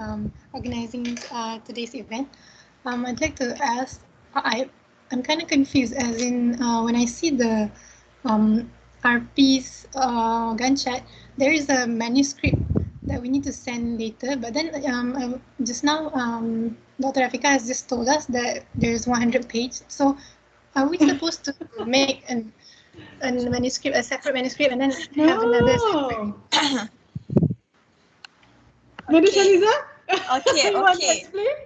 organizing today's event. I'd like to ask, I'm kind of confused, as in when I see the RP's gun chat, there is a manuscript that we need to send later, but then just now Dr. Rafika has just told us that there's 100 pages. So are we supposed to make a manuscript, a separate manuscript, and then have another separate? Madam Okay. Shaliza? Okay, You want to okay. explain?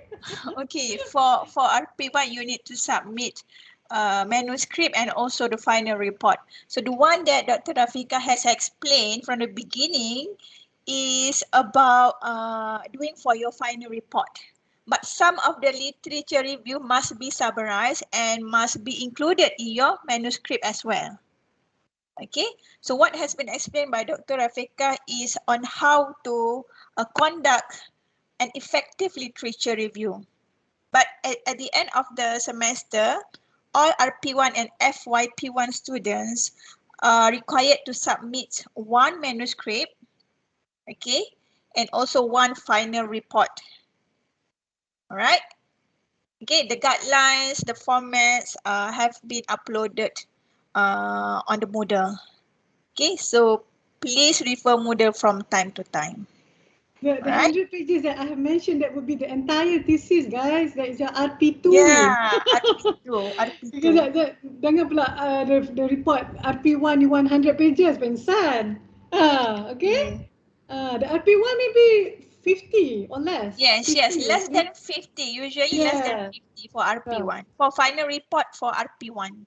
Okay, for RP1 you need to submit manuscript and also the final report. So the one that Dr. Rafika has explained from the beginning is about doing for your final report. But some of the literature review must be summarized and must be included in your manuscript as well. Okay, so what has been explained by Dr. Rafika is on how to conduct an effective literature review. But at the end of the semester, all RP1 and FYP1 students are required to submit one manuscript, okay, and also one final report. All right. Okay, the guidelines, the formats have been uploaded on the Moodle. Okay, so please refer Moodle from time to time. The Alright. 100 pages that I have mentioned, that would be the entire thesis, guys. That is your RP2. Yeah, RP2. Because jangan pula the report RP1 you want 100 pages, pengsan. Okay? The RP1 maybe 50 or less. Yes, 50, less than 50. Usually less than 50 for RP1. For final report for RP1.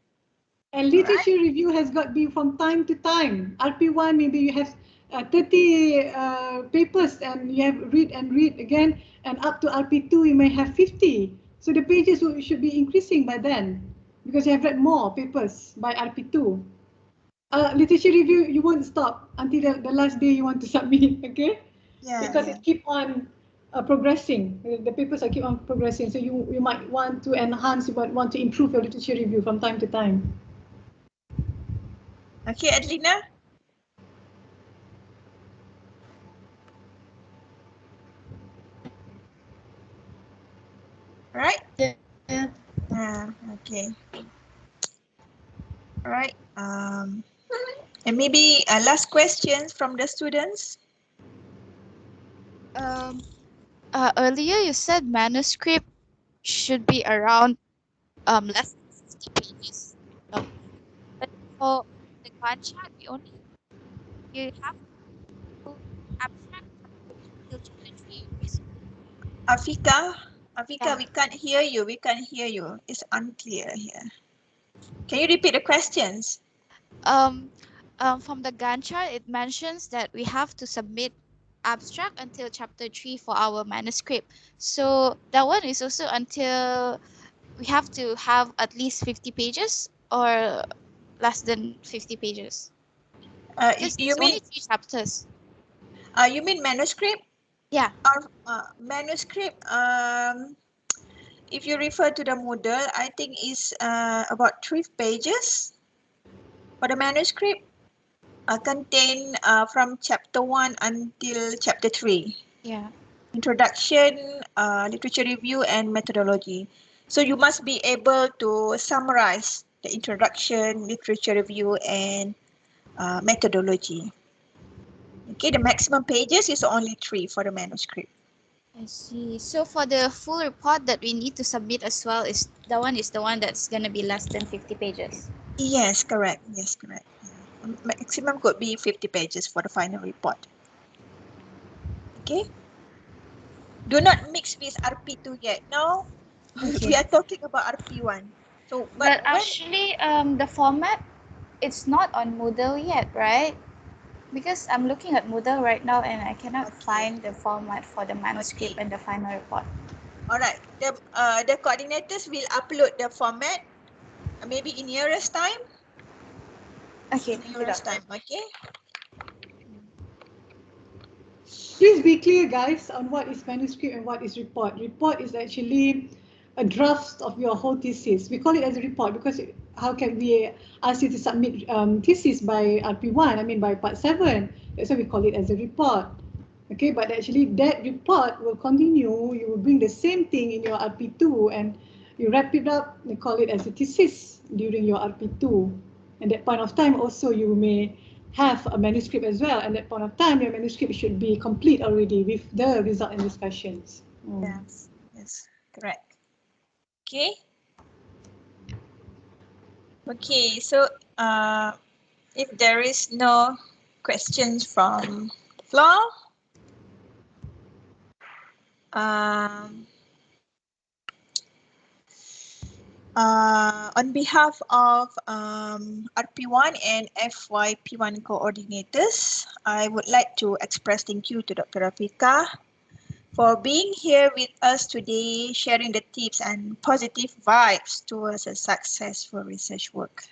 And literature review has got to be from time to time. RP1 maybe you have 30 papers and you have read again, and up to RP2 you may have 50. So the pages should be increasing by then, because you have read more papers by RP2. Literature review, you won't stop until the last day you want to submit, okay? Yeah. Because it keep on progressing. The papers are keep on progressing. So you might want to enhance, you might want to improve your literature review from time to time. Okay, Adelina? Right? Yeah. Okay. Alright. And maybe last questions from the students. Earlier you said manuscript should be around less than 60 pages. But for the contract, you have to abstract till challenge views. Afika, Yeah. we can't hear you. We can't hear you. It's unclear here. Can you repeat the questions? From the Gantt chart, it mentions that we have to submit abstract until chapter 3 for our manuscript. So that one is also until we have to have at least 50 pages or less than 50 pages. Because You it's mean only 3 chapters. you mean manuscript? Yeah. Or manuscript? If you refer to the Moodle, I think is about 3 pages for the manuscript. Contain from chapter 1 until chapter 3. Yeah. Introduction, literature review, and methodology. So you must be able to summarize the introduction, literature review, and methodology. Okay, the maximum pages is only 3 for the manuscript. I see. So for the full report that we need to submit as well, is the one that's gonna be less than 50 pages. Yes, correct. Yes, correct. Maximum could be 50 pages for the final report. Okay. Do not mix with RP2 yet. No, Okay. we are talking about RP1. So, But when actually, the format, it's not on Moodle yet, right? Because I'm looking at Moodle right now and I cannot find the format for the manuscript and the final report. all right, the coordinators will upload the format maybe in nearest time. Okay, In thank you, nearest Doctor. time, okay. Please be clear, guys, on what is manuscript and what is report. Report is actually a draft of your whole thesis. We call it as a report because how can we ask you to submit thesis by RP1, I mean by part 7. That's why we call it as a report. Okay, but actually that report will continue. You will bring the same thing in your RP2 and you wrap it up, we call it as a thesis during your RP2. And that point of time also you may have a manuscript as well. And at that point of time, your manuscript should be complete already with the result and discussions. Yes, yes, correct. Okay. Okay, so if there is no questions from floor, um, on behalf of RP1 and FYP1 coordinators, I would like to express thank you to Dr. Rafika for being here with us today, sharing the tips and positive vibes towards a successful research work.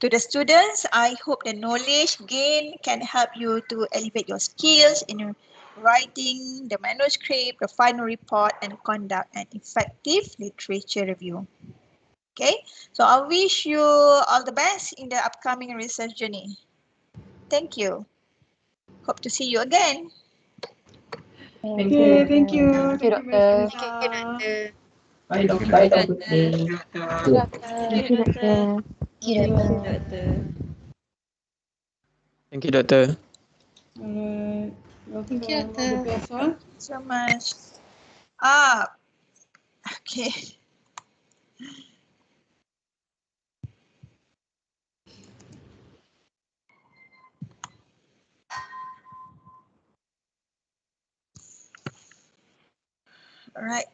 To the students, I hope the knowledge gained can help you to elevate your skills in writing the manuscript, the final report, and conduct an effective literature review. Okay, so I wish you all the best in the upcoming research journey. Thank you. Hope to see you again. Okay, thank you. Thank you, Thank you, Ms. Doctor. Thank you, Doctor. Bye, Doctor. Bye, Have a good Doctor. day. Thank you, Doctor. Thank you, Doctor. Thank you, Doctor. Thank you, Doctor. Alright, welcome. Thank you, All the Doctor. best, huh? So much. Ah, okay. All right.